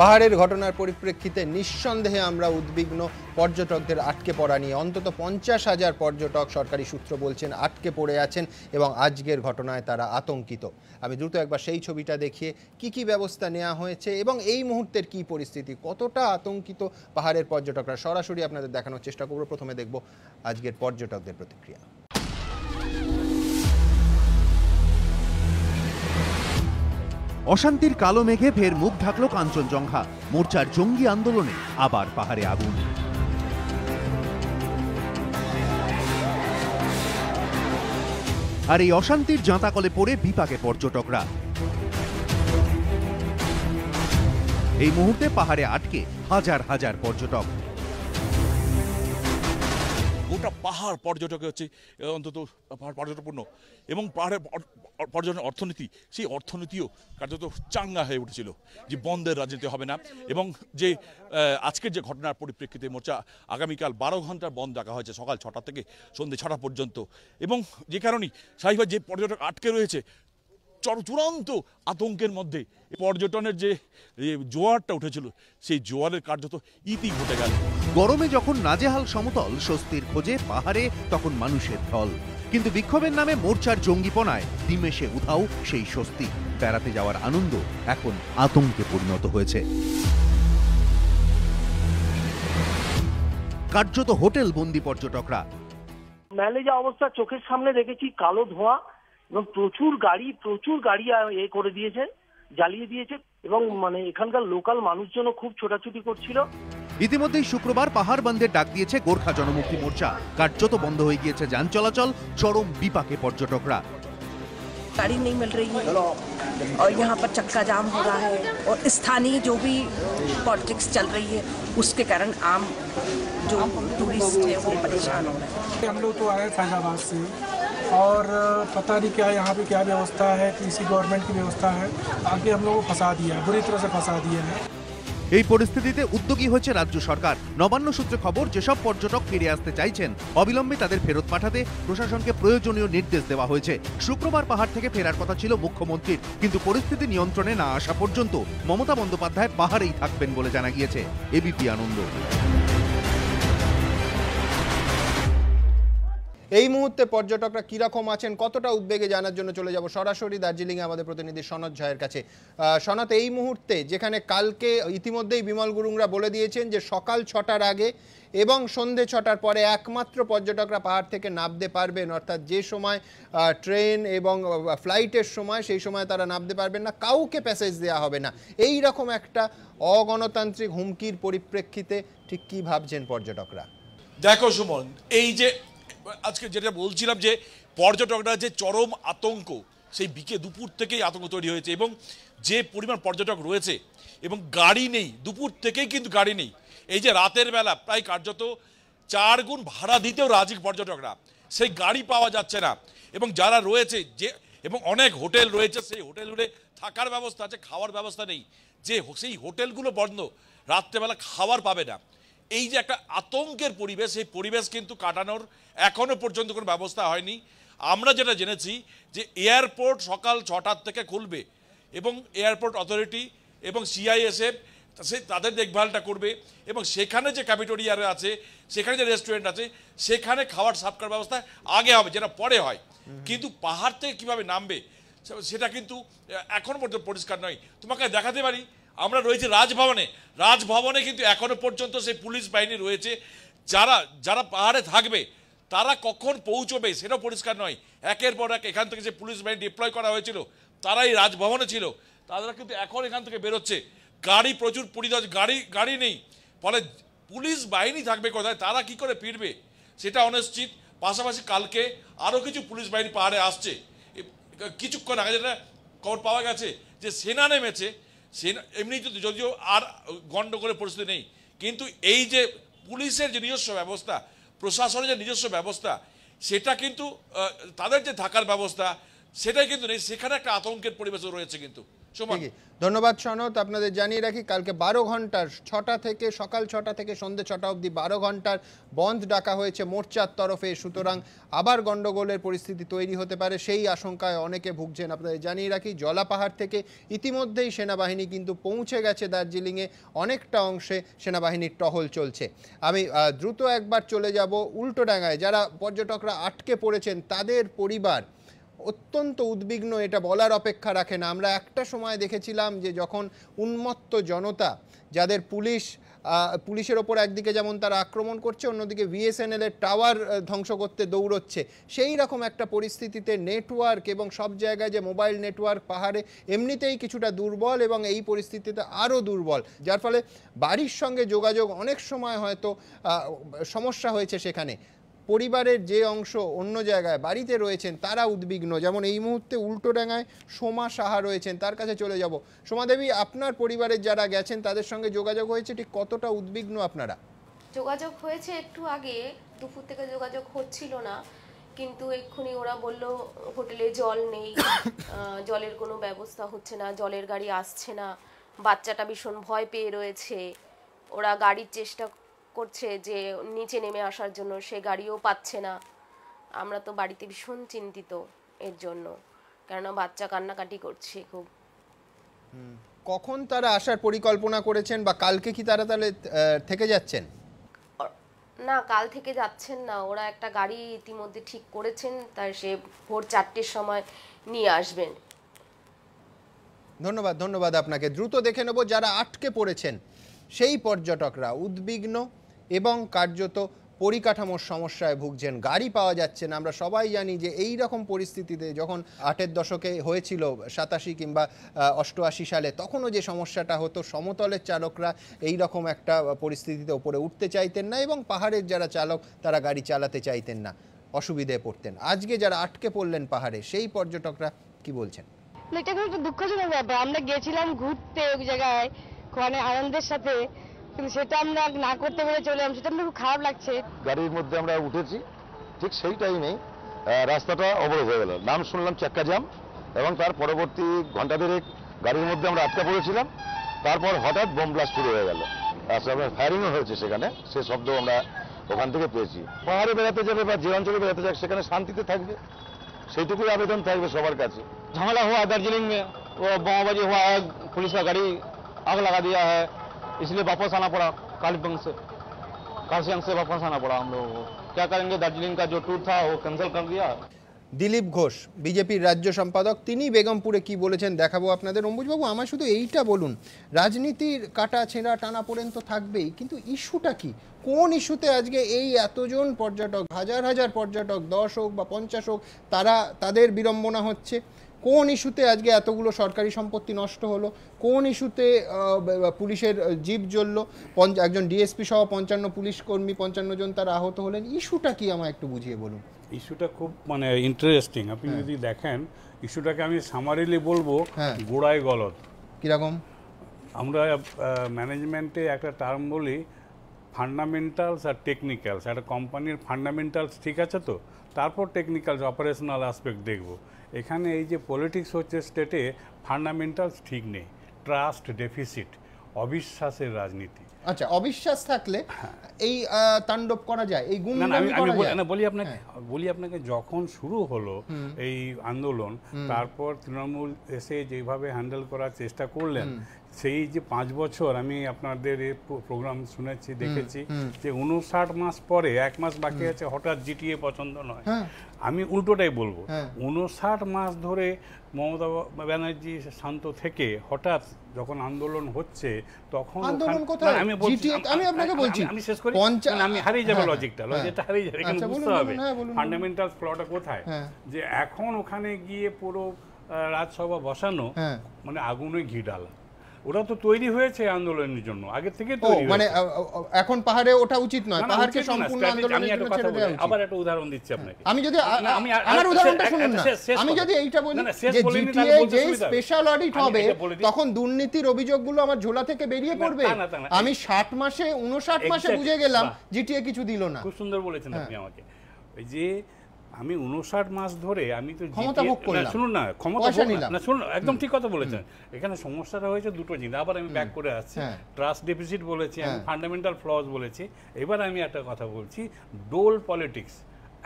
পাহাড়ের ঘটনার পরিপ্রেক্ষিতে নিঃসন্দেহে আমরা উদ্বিগ্ন। পর্যটকদের আটকে পড়া নিয়ে অন্তত 50,000 পর্যটক সরকারি সূত্র বলছেন আটকে পড়ে আছেন এবং আজকের ঘটনায় তারা আতঙ্কিত। আমি দ্রুত একবার সেই ছবিটা দেখিয়ে কি ব্যবস্থা নেওয়া হয়েছে এবং এই মুহূর্তের কি পরিস্থিতি, কতটা আতঙ্কিত পাহাড়ের পর্যটকরা, সরাসরি আপনাদের দেখানোর চেষ্টা করব। প্রথমে দেখব আজকের পর্যটকদের প্রতিক্রিয়া। অশান্তির কালো মেঘে ফের মুখ ঢাকল কাঞ্চনজঙ্ঘা। মোর্চার জঙ্গি আন্দোলনে আবার পাহাড়ে আগুন। আর এই অশান্তির জাঁতাকলে পড়ে বিপাকে পর্যটকরা। এই মুহূর্তে পাহাড়ে আটকে হাজার হাজার পর্যটক। গোটা পাহাড় পর্যটকে হচ্ছে অন্তত পর্যটনপূর্ণ এবং পাহাড়ের পর্যটন অর্থনীতি, সেই অর্থনীতিও কার্যত চাঙ্গা হয়ে উঠেছিল যে বন্ধের রাজনীতি হবে না। এবং যে আজকের যে ঘটনার পরিপ্রেক্ষিতে মোর্চা আগামীকাল 12 ঘন্টার বন্ধ রাখা হয়েছে, সকাল 6টা থেকে সন্ধ্যে 6টা পর্যন্ত। এবং যে কারণেই স্বাভাবিকভাবে যে পর্যটক আটকে রয়েছে চূড়ান্ত আতঙ্কের মধ্যে পর্যটনের যে জোয়ারটা উঠেছিল সেই জোয়ারের কার্যত ইতি ঘটে গেল। গরমে যখন নাজেহাল সমতল স্বস্তির খোঁজে পাহাড়ে, তখন মানুষের ঢল। কিন্তু বিক্ষোভের নামে মোর্চার জঙ্গিপনায় নিমেষে উধাও সেই স্বস্তি। বেড়াতে যাওয়ার আনন্দ এখন আতঙ্কে পরিণত হয়েছে। কার্যত হোটেল বন্দি পর্যটকরা। মেলে যা অবস্থা চোখের সামনে দেখেছি, কালো ধোঁয়া এবং প্রচুর গাড়ি করে দিয়েছে, জ্বালিয়ে দিয়েছে এবং এখানকার লোকাল মানুষজনও খুব ছোটাছুটি করছিল। ইতিমধ্যেই শুক্রবার পাহাড় বন্ধের ডাক দিয়েছে গোর্খা জনমুক্তি মোর্চা। কার্যত বন্ধ হয়ে গিয়েছে যান চলাচল, চরম বিপাকে পর্যটকরা। गाड़ी नहीं मिल रही है और यहाँ पर चक्का जाम हो रहा है और स्थानीय जो भी पॉलिटिक्स चल रही है उसके कारण आम जो टूरिस्ट है वो परेशान हो रहे हैं। हम लोग तो आए फैजाबाद से और पता नहीं क्या यहाँ पे क्या व्यवस्था है, किसी गवर्नमेंट की व्यवस्था है, आगे हम लोग को फंसा दिया, बुरी तरह से फंसा दिया है। এই পরিস্থিতিতে উদ্যোগী হয়েছে রাজ্য সরকার। নবান্ন সূত্রে খবর, যেসব পর্যটক ফিরে আসতে চাইছেন অবিলম্বে তাদের ফেরত পাঠাতে প্রশাসনকে প্রয়োজনীয় নির্দেশ দেওয়া হয়েছে। শুক্রবার পাহাড় থেকে ফেরার কথা ছিল মুখ্যমন্ত্রীর, কিন্তু পরিস্থিতি নিয়ন্ত্রণে না আসা পর্যন্ত মমতা বন্দ্যোপাধ্যায় পাহাড়েই থাকবেন বলে জানা গিয়েছে। এবিপি আনন্দ। এই মুহূর্তে পর্যটকরা কিরকম আছেন, কতটা উদ্বেগে জানার জন্য চলে যাব সরাসরি দার্জিলিংয়ে আমাদের প্রতিনিধি সনৎ ঝায়ের কাছে। সনৎ, এই মুহূর্তে যেখানে কালকে ইতিমধ্যেই বিমল গুরুংরা বলে দিয়েছেন যে সকাল 6টার আগে এবং সন্ধে 6টার পরে একমাত্র পর্যটকরা পাহাড় থেকে নামতে পারবেন, অর্থাৎ যে সময় ট্রেন এবং ফ্লাইটের সময় সেই সময় তারা নামতে পারবেন না, কাউকে প্যাসেজ দেওয়া হবে না। এই রকম একটা অগণতান্ত্রিক হুমকির পরিপ্রেক্ষিতে ঠিক কি ভাবছেন পর্যটকরা? দেখো সুমন, এই যে আজকে যেটা বলছিলাম যে পর্যটকরা যে চরম আতঙ্ক, সেই দুপুর থেকেই আতঙ্ক তৈরি হয়েছে এবং যে পরিমাণ পর্যটক রয়েছে এবং গাড়ি নেই, দুপুর থেকেই কিন্তু গাড়ি নেই। এই যে রাতের বেলা প্রায় কার্যত 4 গুণ ভাড়া দিতেও রাজি পর্যটকরা, সেই গাড়ি পাওয়া যাচ্ছে না। এবং যারা রয়েছে যে এবং অনেক হোটেল রয়েছে, সেই হোটেলগুলো থাকার ব্যবস্থা আছে, খাওয়ার ব্যবস্থা নেই। যে সেই হোটেলগুলো বন্ধ, রাত্রেবেলা খাবার পাবে না। এই যে একটা আতঙ্কের পরিবেশ, সেই পরিবেশ কিন্তু কাটানোর এখনো পর্যন্ত কোনো ব্যবস্থা হয়নি। আমরা যেটা জেনেছি যে এয়ারপোর্ট সকাল 6টার থেকে খুলবে এবং এয়ারপোর্ট অথরিটি এবং সিআইএসএফ তাদের দেখভালটা করবে এবং সেখানে যে ক্যাফেটেরিয়া আছে, সেখানে যে রেস্টুরেন্ট আছে, সেখানে খাবার সার্ভ করার ব্যবস্থা আগে হবে, যেটা পরে হয়। কিন্তু পাহাড় থেকে কীভাবে নামবে সেটা কিন্তু এখন পর্যন্ত পরিষ্কার নয়। তোমাকে দেখাতে পারি, আমরা রয়েছি রাজভবনে কিন্তু এখনো পর্যন্ত সেই পুলিশ বাহিনী রয়েছে। যারা পাহাড়ে থাকবে তারা কখন পৌঁছবে সেটাও পরিষ্কার নয়। একের পর এক এখান থেকে যে পুলিশ বাহিনী ডিপ্লয় করা হয়েছিল তারাই রাজভবনে ছিল, তারা কিন্তু এখন এখান থেকে বেরোচ্ছে। গাড়ি প্রচুর গাড়ি নেই, ফলে পুলিশ বাহিনী থাকবে কোথায়, তারা কি করে ফিরবে সেটা অনিশ্চিত। পাশাপাশি কালকে আরও কিছু পুলিশ বাহিনী পাহাড়ে আসছে। কিছুক্ষণ আগে যেটা খবর পাওয়া গেছে যে সেনা নেমেছে, এমনি যদিও আর গণ্ডগোলের পরিস্থিতি নেই, কিন্তু এই যে পুলিশের যে নিজস্ব ব্যবস্থা, প্রশাসনের যে নিজস্ব ব্যবস্থা, সেটা কিন্তু তাদের যে থাকার ব্যবস্থা সেটাই কিন্তু নেই। সেখানে একটা আতঙ্কের পরিবেশও রয়েছে কিন্তু সমান। ধন্যবাদ সনৎ। আপনাদের জানিয়ে রাখি কালকে 12 ঘন্টার সকাল 6টা থেকে সন্ধ্যে 6টা অবধি 12 ঘন্টার বন্ধ ডাকা হয়েছে মোর্চার তরফে। সুতরাং আবার গন্ডগোলের পরিস্থিতি তৈরি হতে পারে সেই আশঙ্কায় অনেকে ভুগছেন। আপনাদের জানিয়ে রাখি জলাপাহাড় থেকে ইতিমধ্যেই সেনাবাহিনী কিন্তু পৌঁছে গেছে দার্জিলিংয়ে, অনেকটা অংশে সেনাবাহিনীর টহল চলছে। আমি দ্রুত একবার চলে যাব উল্টোডাঙায়। যারা পর্যটকরা আটকে পড়েছেন তাদের পরিবার অত্যন্ত উদ্বিগ্ন, এটা বলার অপেক্ষা রাখে না। আমরা একটা সময় দেখেছিলাম যে যখন উন্মত্ত জনতা, যাদের পুলিশের ওপর একদিকে যেমন তারা আক্রমণ করছে, অন্যদিকে VSNL এর টাওয়ার ধ্বংস করতে দৌড়চ্ছে, সেই রকম একটা পরিস্থিতিতে নেটওয়ার্ক এবং সব জায়গায় যে মোবাইল নেটওয়ার্ক পাহাড়ে এমনিতেই কিছুটা দুর্বল এবং এই পরিস্থিতিতে আরও দুর্বল, যার ফলে বাড়ির সঙ্গে যোগাযোগ অনেক সময় হয়তো সমস্যা হয়েছে। সেখানে পরিবারের যে অংশ অন্য জায়গায় বাড়িতে রয়েছেন তারা উদ্বিগ্ন। যেমন এই মুহূর্তে উল্টোডাঙায় সোমা সাহা রয়েছেন, তার কাছে চলে যাব। সোমা দেবী, আপনার পরিবারের যারা গেছেন তাদের সঙ্গে যোগাযোগ হয়েছে, ঠিক কতটা উদ্বিগ্ন আপনারা? যোগাযোগ হয়েছে একটু আগে, দুপুর থেকে যোগাযোগ হচ্ছিল না, কিন্তু এক্ষুনি ওরা বলল হোটেলে জল নেই, জলের কোনো ব্যবস্থা হচ্ছে না, জলের গাড়ি আসছে না, বাচ্চাটা ভীষণ ভয় পেয়ে রয়েছে, ওরা গাড়ির চেষ্টা করছে যে নিচে নেমে আসার জন্য, সে গাড়িও পাচ্ছে না। আমরা তো বাড়িতে ভীষণ চিন্তিত এর জন্য, কেননা বাচ্চা কান্নাকাটি করছে খুব। কখন তারা আসার পরিকল্পনা করেছেন বা কালকে কি তারা তাহলে থেকে যাচ্ছেন? না, কাল থেকে যাচ্ছেন না, ওরা একটা গাড়ি ইতিমধ্যে ঠিক করেছেন, তাই সে ভোর 4টের সময় নিয়ে আসবেন। ধন্যবাদ আপনাকে। দ্রুত দেখে নেব যারা আটকে পড়েছেন সেই পর্যটকরা উদ্বিগ্ন এবং কার্যত পরিকাঠামোর সমস্যায় ভুগছেন, গাড়ি পাওয়া যাচ্ছে না। আমরা সবাই জানি যে এই রকম পরিস্থিতিতে যখন 8-এর দশকে হয়েছিল 87 কিংবা 88 সালে, তখনও যে সমস্যাটা হতো, সমতলের চালকরা এই রকম একটা পরিস্থিতিতে ওপরে উঠতে চাইতেন না এবং পাহাড়ের যারা চালক তারা গাড়ি চালাতে চাইতেন না, অসুবিধায় পড়তেন। আজকে যারা আটকে পড়লেন পাহাড়ে সেই পর্যটকরা কি বলছেন? এটা খুব দুঃখজনক ব্যাপার। আমরা গেছিলাম ঘুরতে ওই জায়গায় ওখানে আনন্দের সাথে, কিন্তু সেটা আমরা না করতে পেরে চলে এলাম, সেটা আমার খুব খারাপ লাগছে। গাড়ির মধ্যে আমরা উঠেছি, ঠিক সেই টাইমেই রাস্তাটা অবরোধ হয়ে গেল। নাম শুনলাম চাক্কা জ্যাম, এবং তার পরবর্তী ঘন্টা দেড়েক গাড়ির মধ্যে আমরা আটকা পড়েছিলাম। তারপর হঠাৎ বোম ব্লাস্ট শুরু হয়ে গেল, ফায়ারিংও হয়েছে সেখানে, সে শব্দ আমরা ওখান থেকে পেয়েছি। পাহাড়ে বেড়াতে যাবে বা যে অঞ্চলে বেড়াতে যাক সেখানে শান্তিতে থাকবে, সেইটুকুই আবেদন থাকবে সবার কাছে। झमेला हुआ दार्जिलिंग में, वो बमबाजी हुआ है, पुलिस का गाड़ी आग लगा दिया है, इसलिए वापस आना पड़ा कालसियांग से वापस आना पड़ा हम लोगों को। क्या करेंगे, दार्जिलिंग का जो टूर था वो कैंसिल कर दिया। দিলীপ ঘোষ বিজেপির রাজ্য সম্পাদক, তিনি বেগমপুরে কি বলেছেন দেখাবো আপনাদের। অম্বুজবাবু, আমার শুধু এইটা বলুন, রাজনীতির কাটা ছেঁড়া টানা পড়েন তো থাকবেই, কিন্তু ইস্যুটা কি? কোন ইস্যুতে আজকে এই এতজন পর্যটক, হাজার হাজার পর্যটক, 10 হোক বা 50 হোক, তাদের বিড়ম্বনা হচ্ছে? কোন ইস্যুতে আজকে এতগুলো সরকারি সম্পত্তি নষ্ট হলো? কোন ইস্যুতে পুলিশের জিপ জ্বললো? একজন ডিএসপি সহ 55 পুলিশ কর্মী, 55 জন তারা আহত হলেন। ইস্যুটা কি আমায় একটু বুঝিয়ে বলুন। ইস্যুটা খুব ইন্টারেস্টিং। আপনি যদি দেখেন ইস্যুটাকে আমি সামারিলি বলবো গোড়ায় গলদ। কিরকম? আমরা ম্যানেজমেন্টে একটা টার্ম বলি ফান্ডামেন্টালস আর টেকনিক্যালস। একটা কোম্পানির ফান্ডামেন্টালস ঠিক আছে, তো তারপর টেকনিক্যালস অপারেশনাল অ্যাসপেক্ট দেখব। এখানে এই যে পলিটিক্স হচ্ছে স্টেটে, ফান্ডামেন্টালস ঠিক নেই, ট্রাস্ট ডেফিসিট, অবিশ্বাসের রাজনীতি। আচ্ছা, অবিশ্বাস থাকলে এই তাণ্ডব করা যায়, এই গুণ বলি আপনাকে যখন শুরু হলো এই আন্দোলন, তারপর তৃণমূল এসে যেভাবে হ্যান্ডেল করার চেষ্টা করলেন, সেই যে 5 বছর আমি আপনাদের এই প্রোগ্রাম শুনেছি, দেখেছি যে 59 মাস পরে 1 মাস বাকি আছে, হঠাৎ জিটিএ পছন্দ নয়। আমি উল্টোটাই বলবো, 59 মাস ধরে মমতা ব্যানার্জি শান্ত থেকে হঠাৎ যখন আন্দোলন হচ্ছে, তখন আমি শেষ করি, আমি হারিয়ে যাবো লজিকটা হারিয়ে যাবে। এখানে বুঝতে হবে ফান্ডামেন্টাল ফ্লটা কোথায়, যে এখন ওখানে গিয়ে পুরো রাজসভা বসানো আগুনে ঘি ডালা। ওরা তো তৈরি হয়েছে আন্দোলনের জন্য, আগে থেকে তৈরি। এখন পাহাড়ে ওঠা উচিত নয়, পাহাড়কে সম্পূর্ণ আন্দোলনের জন্য ছেড়ে দেওয়া উচিত। আবার একটা উদাহরণ দিচ্ছি আপনাকে। আমি যদি আমার উদাহরণটা শুনুন না, আমি যদি এইটা বলি যে জিটিএ যে স্পেশাল অডিট হবে, তখন দুর্নীতির অভিযোগগুলো আমার ঝোলা থেকে বেরিয়ে পড়বে। আমি 60 মাসে 59 মাসে বুঝে গেলাম জিটিএ কিছু দিল না। খুব সুন্দর বলেছেন আপনি আমাকে। ওই যে আমি 59 মাস ধরে আমি তো ক্ষমতা ভোগ করলাম। শুনুন না, ক্ষমতা পয়সা ভোগ নিলাম। না, শুনুন, একদম ঠিক কথা বলেছেন। এখানে সমস্যাটা হয়েছে দুটো জিনিস, আবার আমি ব্যাক করে আসছি। ট্রাস্ট ডেফিসিট বলেছি, আমি ফান্ডামেন্টাল ফ্লজ বলেছি। এবার আমি একটা কথা বলছি, ডোল পলিটিক্স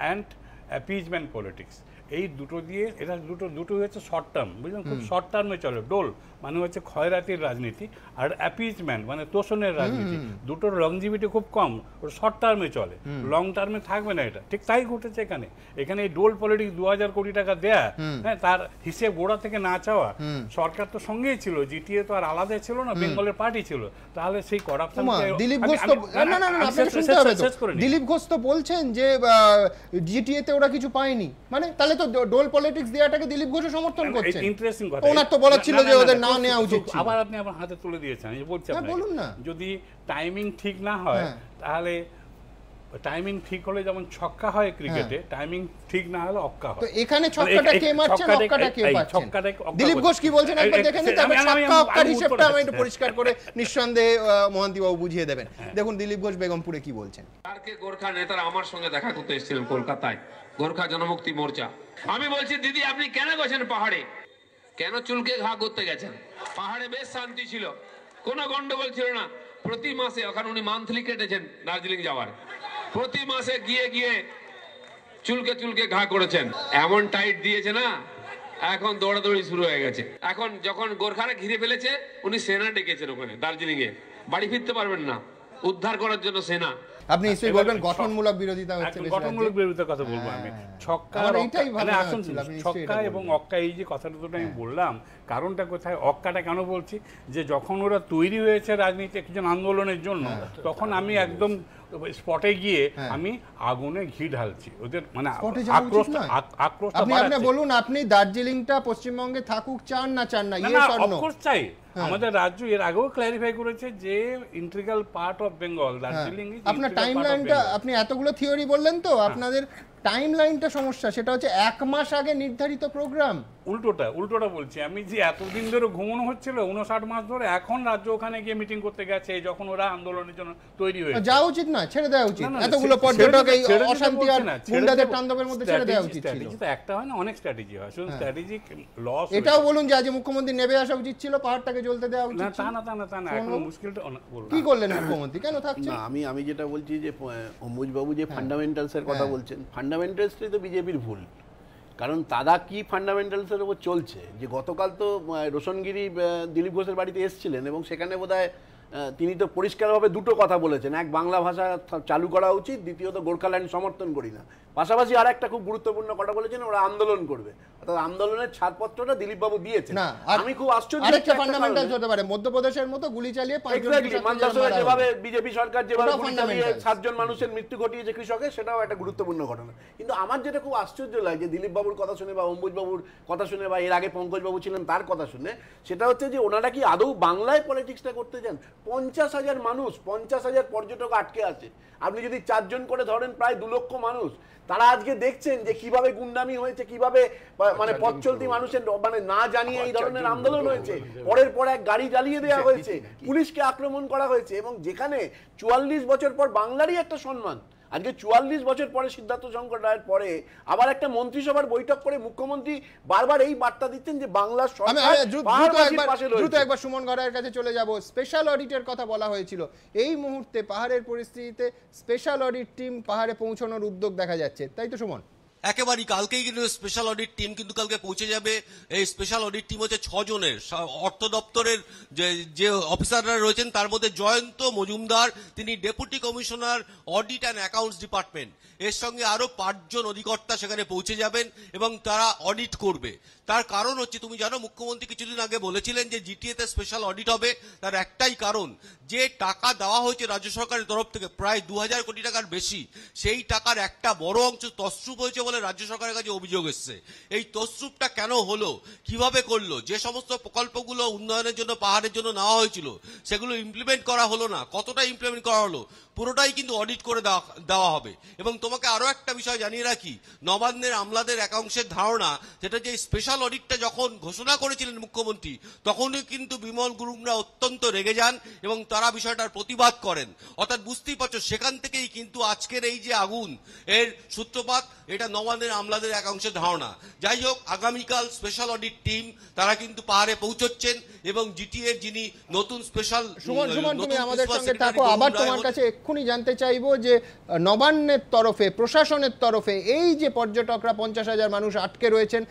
অ্যান্ড অ্যাপিজমেন্ট পলিটিক্স, এই দুটো দিয়ে, এটা দুটো হচ্ছে শর্ট টার্ম, বুঝলেন, খুব শর্ট টার্মে চলে। ডোল মানে হচ্ছে ক্ষয়রাতির রাজনীতি, আর অ্যাপিজমেন্ট মানে তোষণের রাজনীতি, দুটোর লংজিভিটি খুব কম, ওটা শর্ট টার্মে চলে, লং টার্মে থাকবে না। এটা ঠিক তাই ঘটেছে এখানে। এখানে এই ডোল পলিটিক্স 2000 কোটি টাকা দেয়া, হ্যাঁ, তার হিসেব গোড়া থেকে না চাওয়া, সরকার তো সঙ্গেই ছিল, জিটিএ তো আর আলাদা ছিল না, বেঙ্গলের পার্টি ছিল, তাহলে সেই করাপশন। দিলীপ ঘোষ তো দিলীপ ঘোষ তো বলছেন যে জিটিএ তে ওরা কিছু পায়নি, মানে তাহলে তো ডোল পলিটিক্স দেওয়াটাকে দিলীপ ঘোষ সমর্থন করছেন। ইন্টারেস্টিং কথা, ওনার তো বলা ছিল যে ওদের না নেওয়া উচিত ছিল। আবার আপনি আমার হাতে তুলে দিয়েছেন, আমি বলছি বলুন না। যদি টাইমিং ঠিক না হয়, তাহলে টাইমিং ঠিক হলে যেমন ছক্কা হয় ক্রিকেটে, টাইমিং ঠিক না হলে অক্কা হয়। তো এখানে ছক্কাটা কে মারছেন, অক্কাটা কে পাচ্ছেন? দিলীপ ঘোষ কি বলছেন একবার দেখেন, তবে ছক্কা অক্কার হিসাবটা আমি একটু পরিষ্কার করে নিঃসন্দেহে মহান্তি বাবু বুঝিয়ে দেবেন। দেখুন দিলীপ ঘোষ বেগমপুরে কি বলছেন। কালকে গোর্খা নেতারা আমার সঙ্গে দেখা করতে এসেছিলেন কলকাতায়, গোর্খা জনমুক্তি মোর্চা। আমি বলছি, দিদি আপনি কেন গেছেন পাহাড়ে? কেন চুলকে ঘা করতে গেছেন? পাহাড়ে বেশ শান্তি ছিল, কোনো গন্ডগোল ছিল না। প্রতি মাসে, ওখানে উনি মান্থলি কেটেছেন দার্জিলিং যাওয়ার, প্রতি মাসে গিয়ে গিয়ে চুলকে ঘা করেছেন। এমন টাইট দিয়েছে না, এখন দৌড়াদৌড়ি শুরু হয়ে গেছে। এখন যখন গোর্খারা ঘিরে ফেলেছে, উনি সেনা ডেকেছেন ওখানে দার্জিলিং এ, বাড়ি ফিরতে পারবেন না, উদ্ধার করার জন্য সেনা। আপনি নিশ্চয়ই বলবেন গঠনমূলক বিরোধিতা হচ্ছে, গঠনমূলক বিরোধিতার কথা বলবো আমি। ছক্কা ছক্কা এবং অক্কা, এই যে কথাটা দুটো আমি বললাম, কারণটা কোথায়? অক্কাটা কেন বলছি, যে যখন ওরা তৈরি হয়েছে রাজনীতি একজন আন্দোলনের জন্য, তখন আমি একদম স্পটে গিয়ে আমি আগুনে ঘি ঢালছি, ওদের মানে আক্রোশ। আপনি বলুন, আপনি দার্জিলিংটা পশ্চিমবঙ্গে থাকুক চান না চান না? অফকোর্স চাই। আমাদের রাজ্য এর আগেও ক্ল্যারিফাই করেছে যে integral part of Bengal, Darjeeling. আপনার টাইমলাইনটা, আপনি এতগুলো থিওরি বললেন তো, আপনাদের টাইমলাইনটা সমস্যা, সেটা হচ্ছে 1 মাস আগে নির্ধারিত প্রোগ্রাম। উল্টোটা বলছি আমি, যে এতদিন ধরে ঘুমানো হচ্ছিল 59 মাস ধরে, এখন রাজ্য ওখানে গিয়ে মিটিং করতে গেছে যখন ওরা আন্দোলনের জন্য তৈরি হয়েছে। যাওয়া উচিত না, ছেড়ে দেওয়া উচিত। এতগুলো পর্যটক এই অশান্তি আর গুন্ডাদের তাণ্ডবের মধ্যে ছেড়ে দেওয়া উচিত ছিল। তো একটা হয় না, অনেক স্ট্র্যাটেজি হয়, শুধু স্ট্র্যাটেজিক লস। এটাও বলুন যে আজ মুখ্যমন্ত্রী নেমে আসা উচিত ছিল, পাহাড়টাকে জ্বলতে দেওয়া উচিত ছিল না। এখন মুশকিলটা কি করলেন মুখ্যমন্ত্রী, কেন থাকছেন? আমি যেটা বলছি যে অম্বুজবাবু যে ফান্ডামেন্টালসের কথা বলছেন, ফান্ডামেন্টালসটাই তো বিজেপির ভুল। কারণ তারা কি ফান্ডামেন্টালসের উপর চলছে, যে গতকাল তো রোশনগিরি দিলীপ ঘোষের বাড়িতে এসেছিলেন, এবং সেখানে বোধহয় তিনি তো পরিষ্কারভাবে দুটো কথা বলেছেন, এক, বাংলা ভাষা চালু করা উচিত, দ্বিতীয়ত গোর্খাল্যান্ড সমর্থন করি না। পাশাপাশি আর একটা খুব গুরুত্বপূর্ণ কথা বলেছেন, ওরা আন্দোলন করবে, অর্থাৎ আন্দোলনের ছাড়পত্রটা দিলীপ বাবু দিয়েছেন। আমি খুব আশ্চর্য, আরেকটা ফান্ডামেন্টালস হতে পারে, মধ্যপ্রদেশের মতো গুলি চালিয়ে যেভাবে বিজেপি সরকার যেভাবে গুলি চালিয়ে 7 জন মানুষের মৃত্যু ঘটিয়েছে কৃষকের, সেটাও একটা গুরুত্বপূর্ণ ঘটনা। কিন্তু আমার যেটা খুব আশ্চর্য লাগে দিলীপ বাবুর কথা শুনে, বা অম্বুজ বাবুর কথা শুনে, বা এর আগে পঙ্কজ বাবু ছিলেন তার কথা শুনে, সেটা হচ্ছে যে ওনারা কি আদৌ বাংলায় পলিটিক্সটা করতে চান? 50,000 মানুষ, 50,000 পর্যটক আটকে আছে। আপনি যদি 4 জন করে ধরেন, প্রায় 2 লক্ষ মানুষ, তারা আজকে দেখছেন যে কিভাবে গুন্ডামি হয়েছে, কিভাবে মানে পথ চলতি মানুষের মানে না জানিয়ে এই ধরনের আন্দোলন হয়েছে, পরের পর এক গাড়ি জ্বালিয়ে দেওয়া হয়েছে, পুলিশকে আক্রমণ করা হয়েছে, এবং যেখানে 44 বছর পর বাংলারই একটা সম্মান, আজকে 44 বছর পরে সিদ্ধার্থ শঙ্কর রায়ের পরে আবার একটা মন্ত্রিসভার বৈঠক করে মুখ্যমন্ত্রী বারবার এই বার্তা দিচ্ছেন যে বাংলার সরকার। দ্রুত একবার সুমন ঘরায়ের কাছে চলে যাব। স্পেশাল অডিটের কথা বলা হয়েছিল, এই মুহূর্তে পাহাড়ের পরিস্থিতিতে স্পেশাল অডিট টিম পাহাড়ে পৌঁছানোর উদ্যোগ দেখা যাচ্ছে, তাই তো সুমন? একেবারেই কালকেই কিন্তু স্পেশাল অডিট টিম কিন্তু কালকে পৌঁছে যাবে। এই স্পেশাল অডিট টিম হচ্ছে 6 জনের, অর্থ দপ্তরের যে অফিসাররা রয়েছেন তার মধ্যে জয়ন্ত মজুমদার, তিনি deputy commissioner audit and accounts department, এর সঙ্গে আরো 5 জন অধিকর্তা সেখানে পৌঁছে যাবেন এবং তারা অডিট করবে। তার কারণ হচ্ছে, তুমি জানো মুখ্যমন্ত্রী কিছুদিন আগে বলেছিলেন যে জিটিএতে স্পেশাল অডিট হবে, তার একটাই কারণ, যে টাকা দেওয়া হয়েছে রাজ্য সরকারের তরফ থেকে প্রায় 2000 কোটি টাকার বেশি, সেই টাকার একটা বড় অংশ তছরূপ হয়েছে বলে রাজ্য সরকারের কাছে অভিযোগ এসছে। এই তছরূপটা কেন হলো, কিভাবে করলো, যে সমস্ত প্রকল্পগুলো উন্নয়নের জন্য পাহাড়ের জন্য নেওয়া হয়েছিল সেগুলো ইমপ্লিমেন্ট করা হলো না, কতটা ইমপ্লিমেন্ট করা হলো, পুরোটাই কিন্তু অডিট করে দেওয়া হবে। এবং তোমাকে আরো একটা বিষয় জানিয়ে রাখি, নবান্নের আমলাদের একাংশের ধারণা, যেটা যে স্পেশাল অডিটটা যখন ঘোষণা করেছিলেন মুখ্যমন্ত্রী, তখনই কিন্তু বিমল গুরুংরা অত্যন্ত রেগে যান এবং তারা বিষয়টার প্রতিবাদ করেন। অর্থাৎ বুঝতেই পারছো, সেখান থেকেই কিন্তু আজকের এই যে আগুন, এর সূত্রপাত, এটা নবান্নের আমলাদের একাংশের ধারণা। যাই হোক, আগামীকাল স্পেশাল অডিট টিম তারা কিন্তু পাহাড়ে পৌঁছচ্ছেন এবং জিটিএর যিনি নতুন স্পেশাল সুমন তুমি আমাদের সঙ্গে থাকো। আবার তোমার কাছে এক্ষুনি জানতে চাইবো যে নবান্নের তরফে, প্রশাসনের তরফে এই যে পর্যটকরা 50,000 মানুষ আটকে রয়েছেন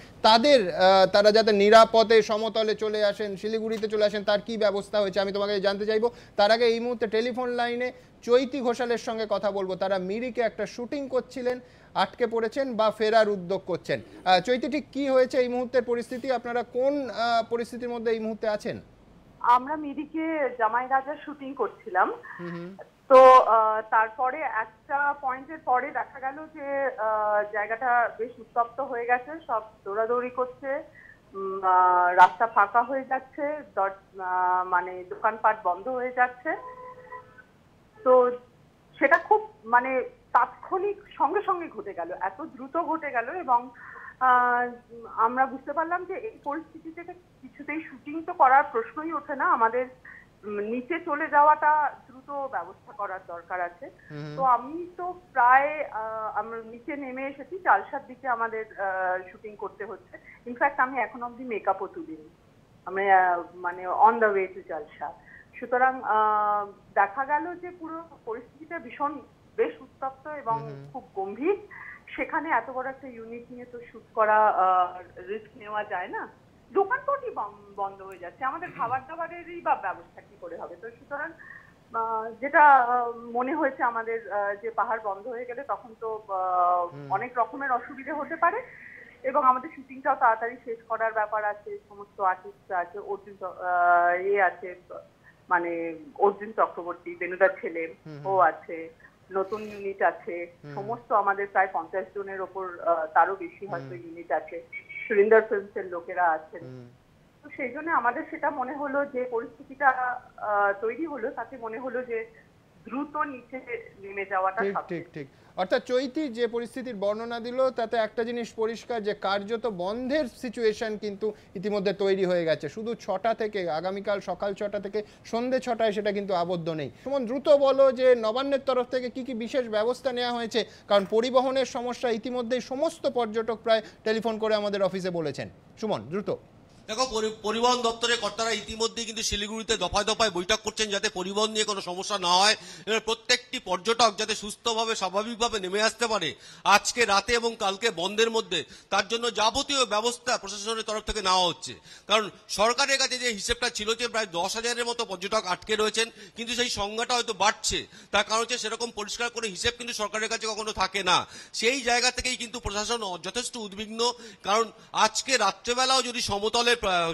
তারা যাতে নিরাপদে সমতলে চলে আসেন, শিলিগুড়িতে চলে আসেন, তার কি ব্যবস্থা হয়েছে আমি তোমাকে জানতে চাইবো। তার আগে এই মুহূর্তে টেলিফোন লাইনে চৈতি ঘোষালের সঙ্গে কথা বলবো। তারা মিরিকে একটা শুটিং করছিলেন, আটকে পড়েছেন বা ফেরার উদ্যোগ করছেন। চৈতি, ঠিক কি হয়েছে এই মুহূর্তের পরিস্থিতি? আপনারা কোন পরিস্থিতির মধ্যে এই মুহূর্তে আছেন? আমরা মিরিকে জামাই রাজার শুটিং করছিলাম, তো তারপরে একটা পয়েন্টের পরে দেখা গেল যে জায়গাটা বেশ উত্তপ্ত হয়ে গেছে, সব দৌড়াদৌড়ি করছে, রাস্তা ফাঁকা হয়ে যাচ্ছে, মানে দোকানপাট বন্ধ হয়ে যাচ্ছে। তো সেটা খুব মানে তাৎক্ষণিক সঙ্গে সঙ্গে ঘটে গেল, এত দ্রুত ঘটে গেল এবং আমরা বুঝতে পারলাম যে এই পরিস্থিতি থেকে কিছুতেই শুটিং তো করার প্রশ্নই ওঠে না, আমাদের নিচে চলে যাওয়াটা দ্রুত ব্যবস্থা করার দরকার আছে। তো আমি তো প্রায় আমরা নিচে নেমে এসেছি, চালসার দিকে আমাদের শুটিং করতে হচ্ছে। ইনফ্যাক্ট আমি এখন অবধি মেকআপও তুলিনি, আমি মানে on the way to Chalsa. সুতরাং দেখা গেল যে পুরো পরিস্থিতিটা ভীষণ বেশ উত্তপ্ত এবং খুব গম্ভীর। সেখানে এত বড় একটা ইউনিট নিয়ে তো শুট করা রিস্ক নেওয়া যায় না, দোকানপাটই বন্ধ হয়ে যাচ্ছে, আমাদের খাবার দাবারেরই বা ব্যবস্থা কি করে হবে। তো সুতরাং যেটা মনে হয়েছে আমাদের যে পাহাড় বন্ধ হয়ে গেলে তখন তো অনেক রকমের অসুবিধা হতে পারে এবং আমাদের শুটিংটাও তাড়াতাড়ি শেষ করার ব্যাপার আছে, সমস্ত আর্টিস্ট আছে, অর্জুন আছে, মানে অর্জুন চক্রবর্তী, বেনুদার ছেলে ও আছে, নতুন ইউনিট আছে, সমস্ত আমাদের প্রায় 50 জনের ওপর, তারও বেশি হয়তো ইউনিট আছে, সুরিন্দর ফিল্মসের লোকেরা আছেন। তো সেই জন্য আমাদের সেটা মনে হলো যে পরিস্থিতিটা তৈরি হলো, তাতে মনে হলো যে দ্রুত নিচে নেমে যাওয়াটা ঠিক ঠিক। অর্থাৎ চৈতি যে পরিস্থিতির বর্ণনা দিল তাতে একটা জিনিস পরিষ্কার যে কার্যত বন্ধের সিচুয়েশন কিন্তু ইতিমধ্যে তৈরি হয়ে গেছে। শুধু 6টা থেকে, আগামীকাল সকাল 6টা থেকে সন্ধ্যে 6টায় সেটা কিন্তু আবদ্ধ নেই। সুমন, দ্রুত বলো যে নবান্নের তরফ থেকে কি কি বিশেষ ব্যবস্থা নেওয়া হয়েছে, কারণ পরিবহনের সমস্যা ইতিমধ্যেই সমস্ত পর্যটক প্রায় টেলিফোন করে আমাদের অফিসে বলেছেন। সুমন, দ্রুত। দেখো, পরিবহন দপ্তরের কর্তারা ইতিমধ্যে কিন্তু শিলিগুড়িতে দফায় দফায় বৈঠক করছেন যাতে পরিবহন নিয়ে কোনো সমস্যা না হয়, এবার প্রত্যেকটি পর্যটক যাতে সুস্থভাবে স্বাভাবিকভাবে নেমে আসতে পারে আজকে রাতে এবং কালকে বন্ধের মধ্যে, তার জন্য যাবতীয় ব্যবস্থা প্রশাসনের তরফ থেকে নেওয়া হচ্ছে। কারণ সরকারের কাছে যে হিসেবটা ছিল যে প্রায় 10,000-এর মতো পর্যটক আটকে রয়েছেন, কিন্তু সেই সংখ্যাটা হয়তো বাড়ছে, তার কারণ হচ্ছে সেরকম পরিষ্কার করে হিসেব কিন্তু সরকারের কাছে কখনো থাকে না। সেই জায়গা থেকেই কিন্তু প্রশাসন যথেষ্ট উদ্বিগ্ন, কারণ আজকে রাত্রেবেলাও যদি সমতলে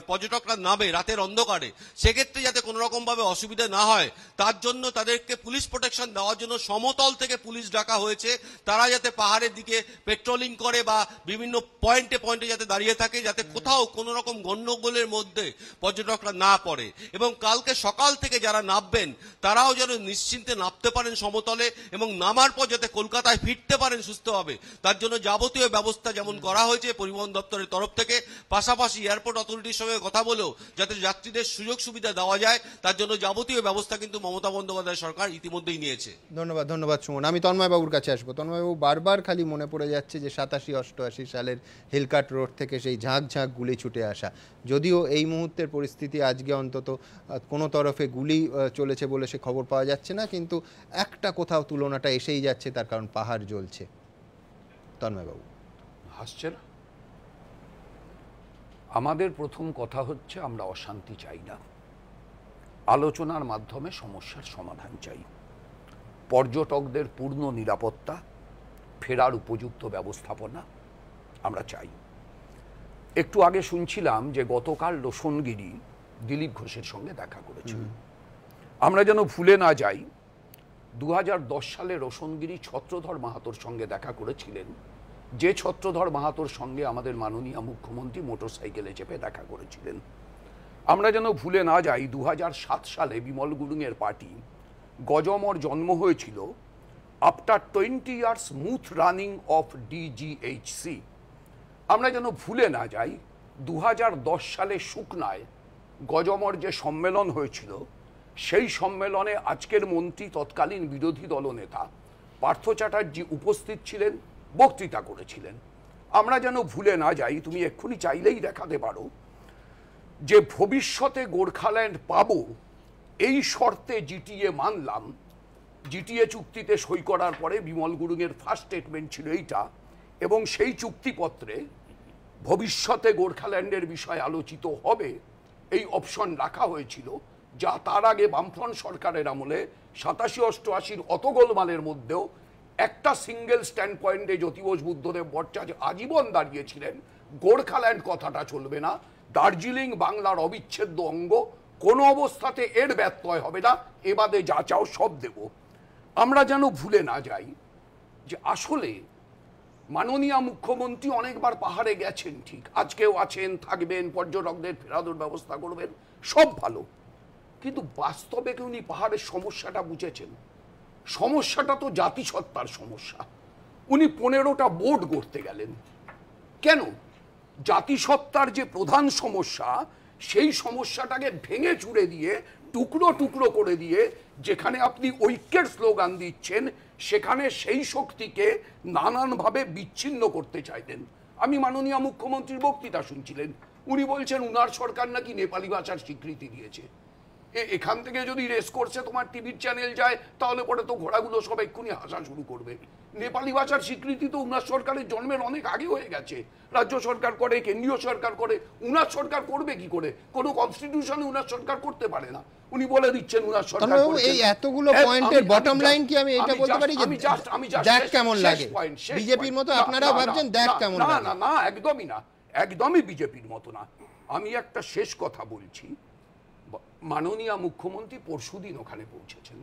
পর্যটকরা নামে রাতের অন্ধকারে, সেক্ষেত্রে যাতে কোনো রকম ভাবে অসুবিধা না হয় তার জন্য তাদেরকে পুলিশ প্রোটেকশন দেওয়ার জন্য সমতল থেকে পুলিশ ডাকা হয়েছে। তারা যাতে পাহাড়ের দিকে পেট্রোলিং করে বা বিভিন্ন পয়েন্টে পয়েন্টে যাতে দাঁড়িয়ে থাকে, যাতে কোথাও কোনো রকম গন্ডগোলের মধ্যে পর্যটকরা না পড়ে। এবং কালকে সকাল থেকে যারা নামবেন তারাও যেন নিশ্চিন্তে নামতে পারেন সমতলে এবং নামার পর যাতে কলকাতায় ফিরতে পারেন সুস্থভাবে, তার জন্য যাবতীয় ব্যবস্থা যেমন করা হয়েছে পরিবহন দপ্তরের তরফ থেকে, পাশাপাশি এয়ারপোর্ট অথরিটির সঙ্গে কথা বলেও যাতে যাত্রীদের সুযোগ সুবিধা দেওয়া যায় তার জন্য যাবতীয় ব্যবস্থা কিন্তু মমতা বন্দ্যোপাধ্যায় সরকার ইতিমধ্যেই নিয়েছে। ধন্যবাদ সুমন। আমি তন্ময় বাবুর কাছে আসবো। তন্ময় বাবু, বারবার খালি মনে পড়ে যাচ্ছে যে 87-88 সালের হিলকাট রোড থেকে সেই ঝাঁক ঝাঁক গুলি ছুটে আসা। যদিও এই মুহূর্তের পরিস্থিতি আজকে অন্তত কোনো তরফে গুলি চলেছে বলে সে খবর পাওয়া যাচ্ছে না, কিন্তু একটা কোথাও তুলনাটা এসেই যাচ্ছে, তার কারণ পাহাড় জ্বলছে। তন্ময় বাবু হাসছেন। আমাদের প্রথম কথা হচ্ছে আমরা অশান্তি চাই না, আলোচনার মাধ্যমে সমস্যার সমাধান চাই। পর্যটকদের পূর্ণ নিরাপত্তা, ফেরার উপযুক্ত ব্যবস্থাপনা আমরা চাই। একটু আগে শুনছিলাম যে গতকাল রোশনগিরি দিলীপ ঘোষের সঙ্গে দেখা করেছিল। আমরা যেন ভুলে না যাই 2010 সালে রোশনগিরি ছত্রধর মাহাতোর সঙ্গে দেখা করেছিলেন, যে ছত্রধর মাহাতোর সঙ্গে আমাদের মাননীয় মুখ্যমন্ত্রী মোটরসাইকেলে চেপে দেখা করেছিলেন। আমরা যেন ভুলে না যাই 2007 সালে বিমল গুরুংয়ের পার্টি গজমর জন্ম হয়েছিল after 20 years smooth running of DGHC. আমরা যেন ভুলে না যাই 2010 সালে সুকনায় গজমর যে সম্মেলন হয়েছিল, সেই সম্মেলনে আজকের মন্ত্রী তৎকালীন বিরোধী দলনেতা পার্থ চ্যাটার্জি উপস্থিত ছিলেন, বক্তৃতা করেছিলেন। আমরা যেন ভুলে না যাই, তুমি এক্ষুনি চাইলেই দেখাতে পারো যে ভবিষ্যতে গোর্খাল্যান্ড পাবো এই শর্তে জিটিএ মানলাম। জিটিএ চুক্তিতে সই করার পরে বিমল গুরুংয়ের ফার্স্ট স্টেটমেন্ট ছিল এইটা, এবং সেই চুক্তিপত্রে ভবিষ্যতে গোর্খাল্যান্ডের বিষয় আলোচিত হবে এই অপশন রাখা হয়েছিল, যা তার আগে বামফ্রন্ট সরকারের আমলে 87-88 অত গোলমালের মধ্যেও একটা সিঙ্গেল স্ট্যান্ড পয়েন্টে জ্যোতি বোস বুদ্ধদেব ভট্টাচার্য আজীবন দাঁড়িয়েছিলেন, গোর্খাল্যান্ড কথাটা চলবে না, দার্জিলিং বাংলার অবিচ্ছেদ্য অঙ্গ, কোনো অবস্থাতে এর ব্যত্যয় হবে না, এবাদে যা চাও সব দেব। আমরা যেন ভুলে না যাই যে আসলে মাননীয় মুখ্যমন্ত্রী অনেকবার পাহাড়ে গেছেন, ঠিক, আজকেও আছেন, থাকবেন, পর্যটকদের ফেরানোর ব্যবস্থা করবেন, সব ভালো, কিন্তু বাস্তবে কি উনি পাহাড়ের সমস্যাটা বুঝেছেন? সমস্যাটা তো জাতিসত্তার সমস্যা। উনি 15টা বোর্ড গড়তে গেলেন কেন? জাতিসত্তার যে প্রধান সমস্যা, সেই সমস্যাটাকে ভেঙে চুরে দিয়ে, টুকরো টুকরো করে দিয়ে, যেখানে আপনি ঐক্যের স্লোগান দিচ্ছেন সেখানে সেই শক্তিকে নানানভাবে বিচ্ছিন্ন করতে চাইতেন। আমি মাননীয় মুখ্যমন্ত্রীর বক্তৃতা শুনছিলেন, উনি বলছেন উনার সরকার নাকি নেপালি ভাষার স্বীকৃতি দিয়েছে। এখান থেকে যদি রেস করছে তোমার টিভির চ্যানেল যায়, তাহলে পরে তো ঘোড়াগুলো সব এক্ষুনি হাসা শুরু করবে। নেপালি ভাষার স্বীকৃতি তো উনার সরকারের জন্মের অনেক আগে হয়ে গেছে। রাজ্য সরকার করে, কেন্দ্রীয় সরকার করে, উনার সরকার করবে কি করে? কোনো কনস্টিটিউশনে উনার সরকার করতে পারে না। উনি বলে দিচ্ছেন উনার সরকার করছে। এই এতগুলো পয়েন্টের বটম লাইন কি আমি এটা বলতে পারি যে দেখ কেমন লাগে? বিজেপির মতো আপনারা ভাবছেন দেখ কেমন লাগে? না না, একদমই না, একদমই বিজেপির মতো না। আমি একটা শেষ কথা বলছি, মাননীয় মুখ্যমন্ত্রী পরশুদিন ওখানে পৌঁছেছেন।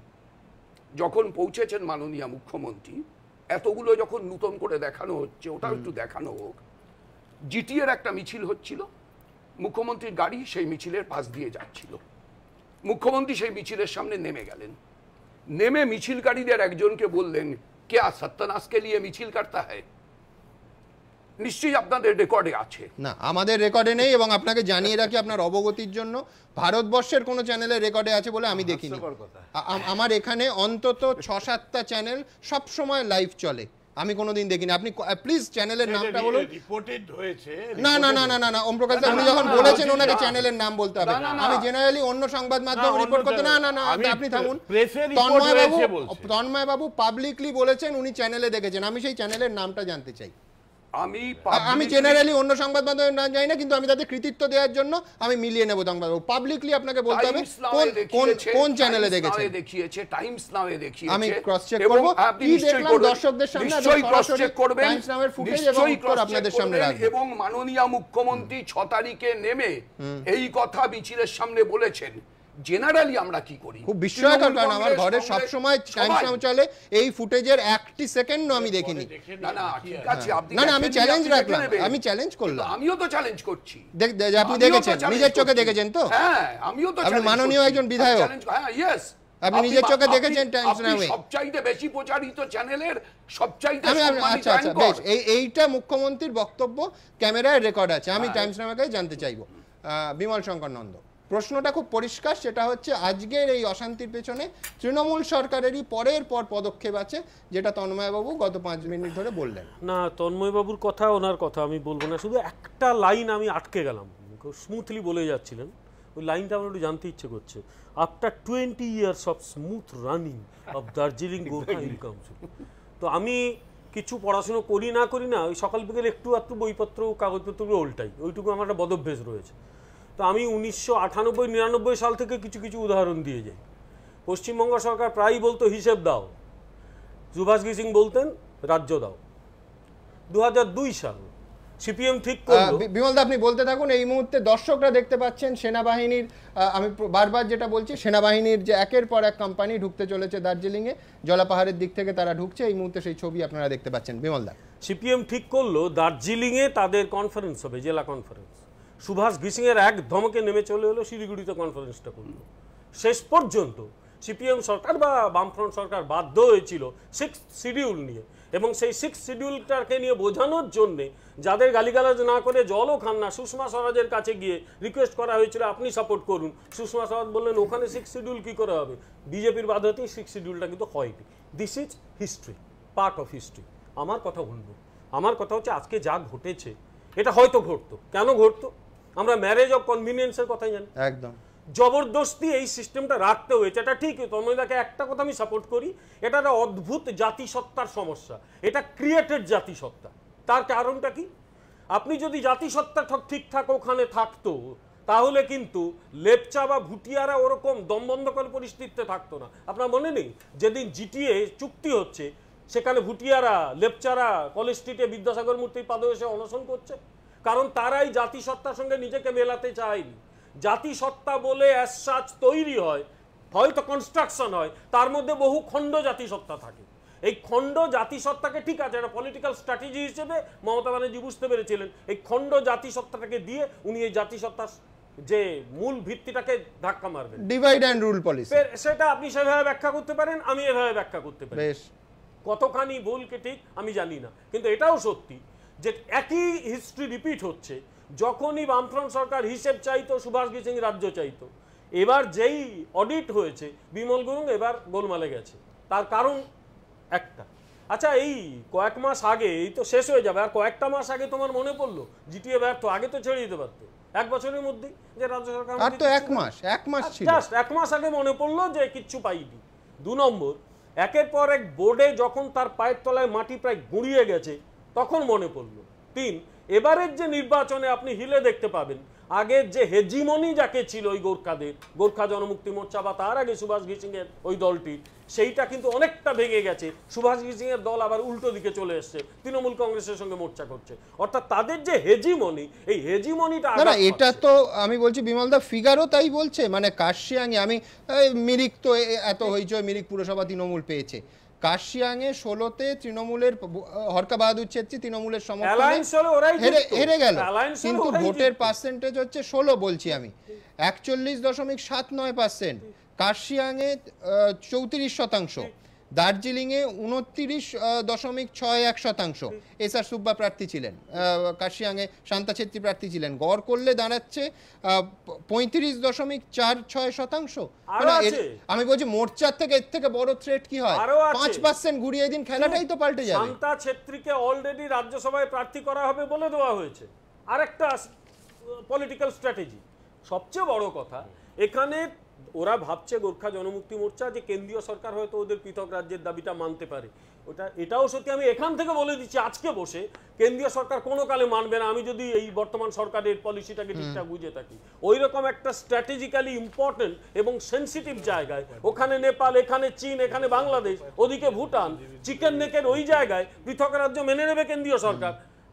যখন পৌঁছেছেন মাননীয় মুখ্যমন্ত্রী, এতগুলো যখন নতুন করে দেখানো হচ্ছে, ওটাও একটু দেখানো হোক। জিটিএর একটা মিছিল হচ্ছিল, মুখ্যমন্ত্রীর গাড়ি সেই মিছিলের পাশ দিয়ে যাচ্ছিল, মুখ্যমন্ত্রী সেই মিছিলের সামনে নেমে গেলেন। নেমে মিছিলকারীদের একজনকে বললেন, क्या सत्यानाश के लिए মিছিল কাটতা হয়? নিশ্চয়ই আপনাদের রেকর্ডে আছে। না, আমাদের রেকর্ডে নেই, এবং আপনাকে জানিয়ে রাখি আপনার অবগতির জন্য, ভারতবর্ষের কোনো চ্যানেলে রেকর্ডে আছে বলে আমি দেখিনি। আমার এখানে অন্তত 6-7টা চ্যানেল সব সময় লাইভ চলে, আমি কোনোদিন দেখিনি। আপনি প্লিজ চ্যানেলের নামটা বলুন। রিপোর্টেড হয়েছে। না না না না না, ওম প্রকাশ দা উনি যখন বলেছেন ওনাকে চ্যানেলের নাম বলতে হবে। আমি জেনারেলি অন্য সংবাদ মাধ্যম রিপোর্ট করতে, না না না আপনি থামুন। তন্ময় বাবু পাবলিকলি বলেছেন উনি চ্যানেলে দেখেছেন, আমি সেই চ্যানেলের নামটা জানতে চাই। আমি জেনারেলি অন্য সংবাদ মাধ্যমের নাম জানি না, কিন্তু আমি তাদের কৃতিত্ব দেওয়ার জন্য আমি মিলিয়ে নেব। পাবলিকলি আপনাকে বলতে হবে কোন চ্যানেলে দেখেছেন। টাইমস নামে দেখিয়েছে, আমি ক্রস চেক করব। কি দেখলাম দর্শকদের সামনে সরাসরি টাইমস নামের ফুটেজ এবং উত্তর আপনাদের সামনে রাখব। এবং মাননীয় মুখ্যমন্ত্রী 6 তারিখে নেমে এই কথা মিছিলের সামনে বলেছেন। জেনারেলি আমরা কি করি, খুব বিস্ময়কর, কারণ আমার ঘরে সব সময় টাইমস নাম চলে, এই ফুটেজের 1টি সেকেন্ডও আমি দেখিনি। না না ঠিক আছে, আপনি না না আমি চ্যালেঞ্জ রাখলাম, আমি চ্যালেঞ্জ করলাম। আমিও তো চ্যালেঞ্জ করছি। আপনি দেখেছেন, নিজের চোখে দেখেছেন তো? হ্যাঁ, আমিও তো। আপনি মাননীয় একজন বিধায়ক, হ্যাঁ ইয়েস, আপনি নিজের চোখে দেখেছেন টাইমস নামে সবচাইতে বেশি প্রচারিত চ্যানেলের সবচাইতে সম্মানিত অ্যাঙ্কর। এইটা মুখ্যমন্ত্রীর বক্তব্য, ক্যামেরায় রেকর্ড আছে, আমি টাইমস নামেকে জানতে চাইবো। বিমল শঙ্কর নন্দ, প্রশ্নটা খুব পরিষ্কার, সেটা হচ্ছে আজকের এই অশান্তির পেছনে তৃণমূল সরকারেরই পরের পর পদক্ষেপ আছে, যেটা তন্ময়বাবু গত 5 মিনিট ধরে বললেন। না, তন্ময়বাবুর কথা ওনার কথা আমি বলবো না, শুধু একটা লাইন আমি আটকে গেলাম, স্মুথলি বলে যাচ্ছিলেন, ওই লাইনটা আমার একটু জানতে ইচ্ছে করছে। After 20 years of smooth running of Darjeeling Gorkha hill council. তো আমি কিছু পড়াশুনো করি না ওই সকাল বিকেল একটু বইপত্র কাগজপত্রগুলো ওল্টাই, ওইটুকু আমার একটা বদভ্যাস রয়েছে। তো আমি 1998-99 সাল থেকে কিছু কিছু উদাহরণ দিয়ে যাই। পশ্চিমবঙ্গ সরকার প্রায়ই বলতো হিসেব দাও, সুভাষ ঘিসিং বলতেন রাজ্য দাও। 2002 সাল সিপিএম ঠিক করলো। বিমল দা আপনি বলতে থাকুন। এই মুহূর্তে দর্শকরা দেখতে পাচ্ছেন সেনাবাহিনীর, আমি বারবার যেটা বলছি, সেনাবাহিনীর যে একের পর এক কোম্পানি ঢুকতে চলেছে দার্জিলিংয়ে, জলাপাহাড়ের দিক থেকে তারা ঢুকছে, এই মুহূর্তে সেই ছবি আপনারা দেখতে পাচ্ছেন। বিমল দা, সিপিএম ঠিক করলো দার্জিলিংয়ে তাদের কনফারেন্স হবে, জেলা কনফারেন্স। সুভাষ ঘিসিংয়ের এক ধমকে নেমে চলে এলো, শিলিগুড়িতে কনফারেন্সটা করলো। শেষ পর্যন্ত সিপিএম সরকার বা বামফ্রন্ট সরকার বাধ্য হয়েছিল 6th শিডিউল নিয়ে, এবং সেই 6th শিডিউলটাকে নিয়ে বোঝানোর জন্যে যাদের গালিগালাজ না করে জলও খান না, সুষমা স্বরাজের কাছে গিয়ে রিকোয়েস্ট করা হয়েছিল আপনি সাপোর্ট করুন। সুষমা স্বরাজ বললেন ওখানে 6th শিডিউল কী করে হবে, বিজেপির বাধ্য হতেই 6th শিডিউলটা কিন্তু হয়নি। This is history, part of history. আমার কথা অন্য। আমার কথা হচ্ছে আজকে যা ঘটেছে এটা হয়তো ঘটতো, কেন ঘটতো? আমরা ম্যারেজ অফ কনভিনিয়েন্সের কথাই জানি, একদম জবরদস্তি এই সিস্টেমটা রাখতে হয়েছে। এটা ঠিক, তন্ময়দাকে একটা কথা আমি সাপোর্ট করি, এটা একটা অদ্ভুত জাতিসত্তার সমস্যা, এটা ক্রিয়েটেড জাতিসত্তা। তার কারণটা কি? আপনি যদি জাতিসত্তা ঠিকঠাক ওখানে থাকতো তাহলে কিন্তু লেপচা বা ভুটিয়ারা ওরকম দমবন্ধকর পরিস্থিতিতে থাকতো না। আপনার মনে নেই যেদিন জিটিএ চুক্তি হচ্ছে সেখানে ভুটিয়ারা, লেপচারা কলেজ স্ট্রিটে বিদ্যাসাগর মূর্তির পাদে এসে অনশন করছে, কারণ তারাই জাতিসত্তার সঙ্গে নিজেকে মেলাতে চায়নি। জাতিসত্তা বলে অ্যাজ সাচ তৈরি হয়, হয়তো কনস্ট্রাকশন হয়, তার মধ্যে বহু খণ্ড জাতিসত্তা থাকে। এই খণ্ড জাতিসত্তাকে, ঠিক আছে, একটা পলিটিক্যাল স্ট্র্যাটেজি হিসেবে মমতা ব্যানার্জি বুঝতে পেরেছিলেন, এই খণ্ড জাতিসত্তাটাকে দিয়ে উনি এই জাতিসত্তার যে মূল ভিত্তিটাকে ধাক্কা মারবেন। ডিভাইড অ্যান্ড রুল পলিসি, সেটা আপনি সেভাবে ব্যাখ্যা করতে পারেন, আমি এভাবে ব্যাখ্যা করতে পারি। বেশ, কতখানি ভুল কি ঠিক আমি জানি না, কিন্তু এটাও সত্যি যে একই হিস্ট্রি রিপিট হচ্ছে। যখনই বামফ্রন্ট সরকার হিসেব চাইতো, সুভাষ সিং রাজ্য চাইতো, এবার যেই অডিট হয়েছে বিমল গুরুং এবার গোলমালে গেছে। তার কারণ একটা, আচ্ছা এই কয়েক মাস আগে, এই তো শেষ হয়ে যাবে, আর কয়েকটা মাস আগে তোমার মনে পড়লো জিটিএ ব্যর্থ, আগে তো ছেড়ে দিতে পারতো এক বছরের মধ্যেই, যে রাজ্য সরকার আর তো এক মাস ছিল, জাস্ট এক মাস আগে মনে পড়লো যে কিচ্ছু পাইনি। 2 নম্বর, একের পর এক বোর্ডে যখন তার পায়ের তলায় মাটি প্রায় গুঁড়িয়ে গেছে তখন মনে পড়লো। 3, এবারের যে নির্বাচনে আপনি হিলে দেখতে পাবেন, আগের যে হেজিমনি যাকে ছিল ওই গোর্খাদের, গোর্খা জনমুক্তি মোর্চা বা তার আগে সুভাষ সিং এর ওই দলটি, সেইটা কিন্তু অনেকটা ভেঙে গেছে। সুভাষ সিং এর দল আবার উল্টো দিকে চলে এসছে, তৃণমূল কংগ্রেসের সঙ্গে মোর্চা করছে। অর্থাৎ তাদের যে হেজিমনি, এই হেজিমনিটা না, এটা তো আমি বলছি বিমলদা, ফিগারও তাই বলছে। মানে কার্শিয়াংয়ে আমি মিরিক তো এত হইচই, মিরিক পুরসভা তৃণমূল পেয়েছে, কার্শিয়াংয়ে 16তে তৃণমূলের হরকা বাহাদুর ছেত্রী তৃণমূলের সমর্থনে হেরে গেল, কিন্তু ভোটের পার্সেন্টেজ হচ্ছে 16, বলছি আমি 41.79%, কার্শিয়াংয়ে 34%, দার্জিলিংয়ে 29.61%। এসআর সুব্বা প্রার্থী ছিলেন, কার্শিয়াংয়ে শান্তা ছেত্রী প্রার্থী ছিলেন। গড় করলে দাঁড়াচ্ছে 35.46%। আমি বলছি মোর্চার থেকে এর থেকে বড় থ্রেট কি হয়? 5% ঘুরিয়ে দিন, খেলাটাই তো পাল্টে যাবে। শান্তা ছেত্রীকে অলরেডি রাজ্যসভায় প্রার্থী করা হবে বলে দেওয়া হয়েছে, আরেকটা পলিটিক্যাল স্ট্র্যাটেজি। সবচেয়ে বড় কথা এখানে, ওরা ভাবছে গোর্খা জনমুক্তি মোর্চা যে কেন্দ্রীয় সরকার হয়তো ওদের পৃথক রাজ্যের দাবিটা মানতে পারে। এটাও সত্যি, আমি এখান থেকে বলে দিচ্ছি আজকে বসে, কেন্দ্রীয় সরকার কোনো কালে মানবে না আমি যদি এই বর্তমান সরকারের পলিসিটাকে ঠিকঠাক বুঝে থাকি। ওই রকম একটা স্ট্র্যাটেজিক্যালি ইম্পর্টেন্ট এবং সেন্সিটিভ জায়গায়, ওখানে নেপাল, এখানে চীন, এখানে বাংলাদেশ, ওদিকে ভুটান, চিকেন নেকের ওই জায়গায় পৃথক রাজ্য মেনে নেবে কেন্দ্রীয় সরকার?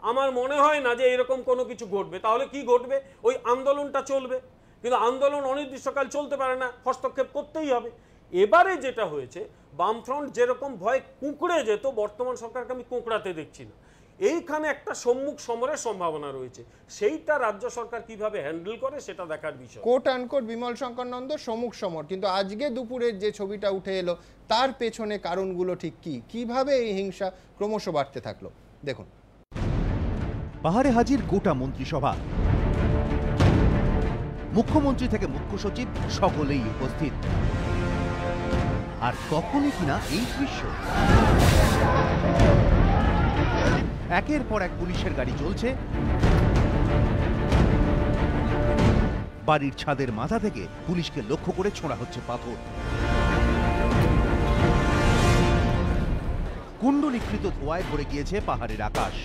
আমার মনে হয় না যে এরকম কোনো কিছু ঘটবে। তাহলে কি ঘটবে? ওই আন্দোলনটা চলবে, কিন্তু আন্দোলন অনির্দিষ্টকাল চলতে পারে না, হস্তক্ষেপ করতেই হবে। এবারে যেটা হয়েছে, বামফ্রন্ট যেরকম ভয় কুঁকড়ে যেত, বর্তমান সরকারকে আমি কুঁকড়াতে দেখছি না। এইখানে একটা সম্মুখ সমরের সম্ভাবনা রয়েছে, সেইটা রাজ্য সরকার কিভাবে হ্যান্ডেল করে সেটা দেখার বিষয়। কোট আনকোট বিমল শঙ্কর নন্দ সম্মুখ সমর, কিন্তু আজকে দুপুরের যে ছবিটা উঠে এলো তার পেছনে কারণগুলো ঠিক কি, কিভাবে এই হিংসা ক্রমশ বাড়তে থাকলো দেখুন। পাহাড়ে হাজির গোটা মন্ত্রিসভা, মুখ্যমন্ত্রী থেকে মুখ্য সচিব সকলেই উপস্থিত। আর তখনই কিনা এই দৃশ্য, একের পর এক পুলিশের গাড়ি চলছে, বাড়ির ছাদের মাথা থেকে পুলিশকে লক্ষ্য করে ছোঁড়া হচ্ছে পাথর। কুণ্ডলীকৃত ধোঁয়ায় ভরে গিয়েছে পাহাড়ের আকাশ,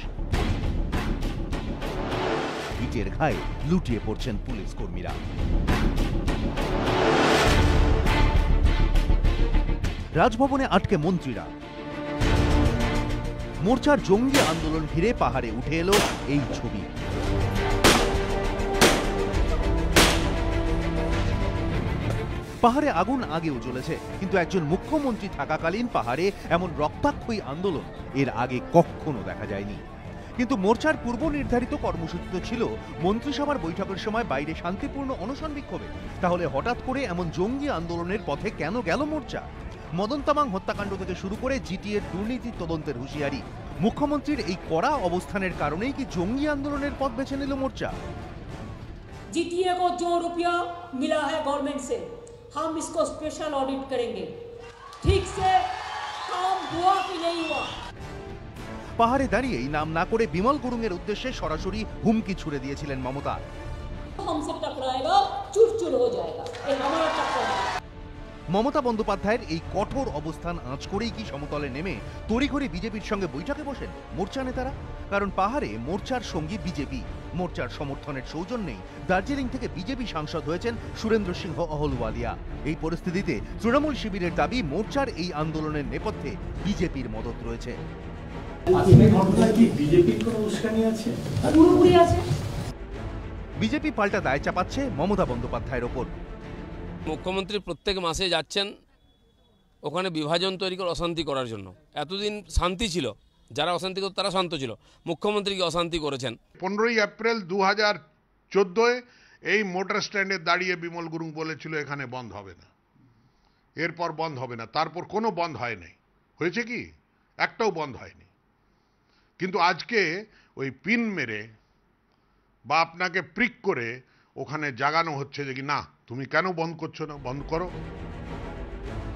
ইটের ঘায়ে লুটিয়ে পড়ছেন পুলিশ কর্মীরা। রাজভবনে আটকে মন্ত্রীরা, মোর্চার জঙ্গি আন্দোলন ঘিরে পাহাড়ে উঠে এলো এই ছবি। পাহাড়ে আগুন আগেও জ্বলেছে, কিন্তু একজন মুখ্যমন্ত্রী থাকাকালীন পাহাড়ে এমন রক্তাক্ষয়ী আন্দোলন এর আগে কখনো দেখা যায়নি। কিন্তু মোর্চার পূর্ব নির্ধারিত কর্মসূচি তো ছিল মন্ত্রিসভার বৈঠকের সময় বাইরে শান্তিপূর্ণ অনশন বিক্ষোভে, তাহলে হঠাৎ করে এমন জঙ্গি আন্দোলনের পথে কেন গেল মোর্চা? মদন তামাং হত্যাকাণ্ড থেকে শুরু করে জিটিএর দুর্নীতি তদন্তের হুঁশিয়ারি, মুখ্যমন্ত্রীর এই কড়া অবস্থানের কারণেই কি জঙ্গি আন্দোলনের পথ বেছে নিল মোর্চা? जीटीए को जो रुपया मिला है गवर्नमेंट से, हम इसको स्पेशल ऑडिट करेंगे, ठीक से काम हुआ कि नहीं हुआ। পাহাড়ে দাঁড়িয়েই নাম না করে বিমল গুরুংয়ের উদ্দেশ্যে সরাসরি হুমকি ছুড়ে দিয়েছিলেন মমতা। हमसे टकराएगा चूर चूर हो जाएगा ये हमारा टक्कर है। মমতা বন্দ্যোপাধ্যায়ের এই কঠোর অবস্থান আঁচ করেই কি সমতলে নেমে তড়িঘড়ি বিজেপির সঙ্গে বৈঠকে বসেন মোর্চা নেতারা? কারণ পাহাড়ে মোর্চার সঙ্গী বিজেপি। মোর্চার সমর্থনের সৌজন্যেই দার্জিলিং থেকে বিজেপি সাংসদ হয়েছেন সুরেন্দ্র সিংহ অহলুওয়ালিয়া। এই পরিস্থিতিতে তৃণমূল শিবিরের দাবি মোর্চার এই আন্দোলনের নেপথ্যে বিজেপির মদত রয়েছে। বিজেপি পাল্টা দায় চাপাচ্ছে মমতা বন্দ্যোপাধ্যায়ের ওপর। মুখ্যমন্ত্রী প্রত্যেক মাসে যাচ্ছেন ওখানে বিভাজন তৈরি করে অশান্তি করার জন্য। এতদিন শান্তি ছিল, যারা অশান্তি করত তারা শান্ত ছিল, মুখ্যমন্ত্রীকে অশান্তি করেছেন। 15ই এপ্রিল 2014 এই মোটর স্ট্যান্ডে দাঁড়িয়ে বিমল গুরুং বলেছিল এখানে বন্ধ হবে না, এরপর বন্ধ হবে না। তারপর কোনো বন্ধ হয় নাই। হয়েছে কি? একটাও বন্ধ হয়নি। কিন্তু আজকে ওই পিন মেরে বা আপনাকে প্রিক করে ওখানে জাগানো হচ্ছে যে কি না তুমি কেন বন্ধ করছো না, বন্ধ করো।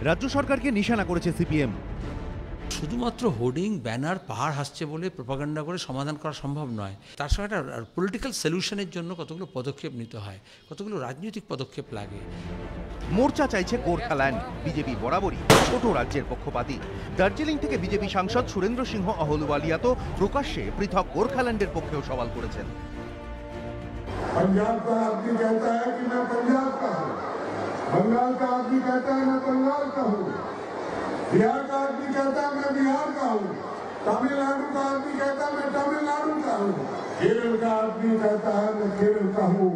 রাজ্য সরকারকে নিশানা করেছে সিপিএম। শুধুমাত্র হোর্ডিং ব্যানার পাহাড় হাসছে বলে প্রোপাগান্ডা করে সমাধান করা সম্ভব নয়। তার সঙ্গে একটা পলিটিক্যাল সলিউশনের জন্য কতগুলো পদক্ষেপ নিতে হয়, কতগুলো রাজনৈতিক পদক্ষেপ লাগে। মোর্চা চাইছে গোর্খাল্যান্ড। বিজেপি বরাবরই ছোট রাজ্যের পক্ষপাতী। দার্জিলিং থেকে বিজেপি সাংসদ সুরেন্দ্র সিংহ অহলুওয়ালিয়া তো প্রকাশ্যে পৃথক গোর্খাল্যান্ডের পক্ষেও সওয়াল করেছেন। पंजाब का आदमी कहता है कि मैं पंजाब का हूँ, बंगाल का आदमी कहता है मैं बंगाल का हूँ, बिहार का आदमी कहता है मैं बिहार का हूँ, तमिलनाडु का आदमी कहता है मैं तमिलनाडु का हूँ, केरल का आदमी कहता है मैं केरल का हूँ।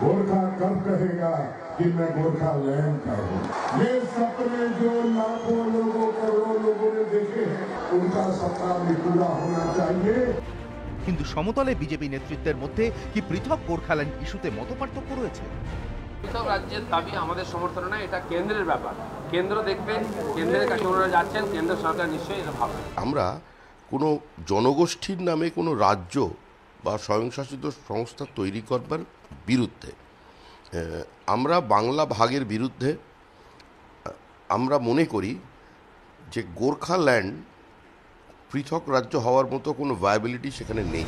गोरखा कब कहेगा कि मैं गोरखालैंड का हूँ? ये सपने जो लाखों लोगों करोड़ों लोगों ने देखे हैं उनका सपना भी पूरा होना चाहिए। কিন্তু সমতলে বিজেপি নেতৃত্বের মধ্যে কি পৃথক গোর্খাল্যান্ড ইস্যুতে মতপার্থক্য রয়েছে? পৃথক রাজ্যের দাবি আমাদের সমর্থন নয়, এটা কেন্দ্রের ব্যাপার। কেন্দ্র দেখবে, কেন্দ্রের কাছে ওনারা যাচ্ছেন, কেন্দ্র সরকার নিশ্চয়ই এটা ভাববে। আমরা কোনো জনগোষ্ঠীর নামে কোনো রাজ্য বা স্বয়ংশাসিত সংস্থা তৈরি করবার বিরুদ্ধে। আমরা বাংলা ভাগের বিরুদ্ধে। আমরা মনে করি যে গোর্খাল্যান্ড পৃথক রাজ্য হওয়ার মতো কোনো ভায়াবিলিটি সেখানে নেই।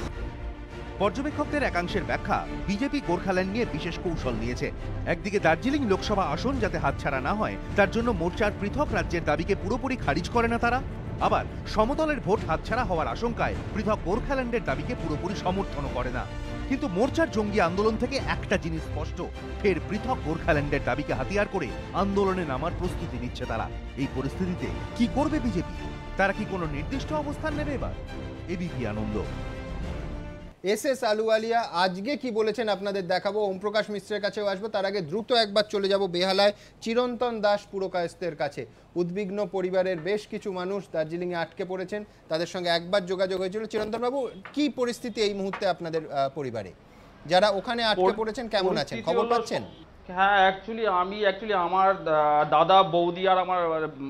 পর্যবেক্ষকদের একাংশের ব্যাখ্যা, বিজেপি গোর্খাল্যান্ড নিয়ে বিশেষ কৌশল নিয়েছে। একদিকে দার্জিলিং লোকসভা আসন যাতে হাতছাড়া না হয় তার জন্য মোর্চার পৃথক রাজ্যের দাবিকে পুরোপুরি খারিজ করে না তারা। আবার সমতলের ভোট হাতছাড়া হওয়ার আশঙ্কায় পৃথক গোর্খাল্যান্ডের দাবিকে পুরোপুরি সমর্থনও করে না। কিন্তু মোর্চার জঙ্গি আন্দোলন থেকে একটা জিনিস স্পষ্ট, ফের পৃথক গোর্খাল্যান্ডের দাবিকে হাতিয়ার করে আন্দোলনে নামার প্রস্তুতি নিচ্ছে তারা। এই পরিস্থিতিতে কি করবে বিজেপি? তারা কি কোনো নির্দিষ্ট অবস্থান নেবে এবার? এবিপি আনন্দ। এস আলুওয়ালিয়া আজকে কি বলেছেন আপনাদের দেখাবো। ওম প্রকাশ মিশ্রের কাছেও আসবো। তার আগে দ্রুত একবার চলে যাব বেহালায় চিরন্তন দাস পুরকায়স্থের কাছে। উদ্বিগ্ন পরিবারের বেশ কিছু মানুষ দার্জিলিংয়ে আটকে পড়েছেন, তাদের সঙ্গে একবার যোগাযোগ হয়েছিল। চিরন্তন বাবু, কি পরিস্থিতি এই মুহূর্তে আপনাদের পরিবারে? যারা ওখানে আটকে পড়েছেন কেমন আছেন, খবর পাচ্ছেন? হ্যাঁ, অ্যাকচুয়ালি আমার দাদা বৌদি আর আমার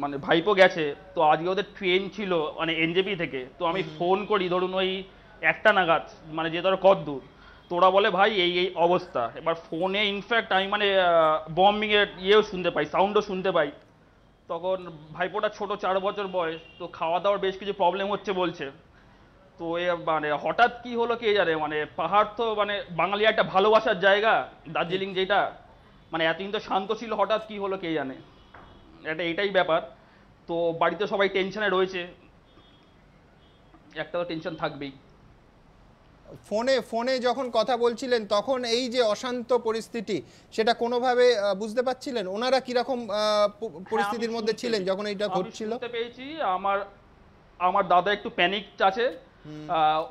মানে ভাইপো গেছে। তো আজকে ওদের ট্রেন ছিল মানে এনজেপি থেকে। তো আমি ফোন করি ধরুন ওই 1টা নাগাদ, মানে যে ধরো কতদূর। তো ওরা বলে ভাই এই এই অবস্থা। এবার ফোনে ইনফ্যাক্ট আমি মানে বম্বিংয়ের ইয়েও শুনতে পাই, সাউন্ডও শুনতে পাই। তখন ভাইপোটা ছোট 4 বছর বয়স, তো খাওয়া দাওয়ার বেশ কিছু প্রবলেম হচ্ছে বলছে। তো মানে হঠাৎ কি হলো কে জানে। মানে পাহাড় তো মানে বাঙালি একটা ভালোবাসার জায়গা, দার্জিলিং যেটা মানে এতদিন তো শান্ত ছিল, হঠাৎ কি হলো কে জানে। এটাই ব্যাপার। তো বাড়িতে সবাই টেনশনে রয়েছে, একটা তো টেনশন থাকবেই। ফোনে যখন কথা বলছিলেন তখন এই যে অশান্ত পরিস্থিতি সেটা কোনোভাবে বুঝতে পারছিলেন? ওনারা কিরকম পরিস্থিতির মধ্যে ছিলেন যখন এইটা ঘটছিল? বুঝতে পেরেছি আমার দাদা একটু প্যানিক আছে।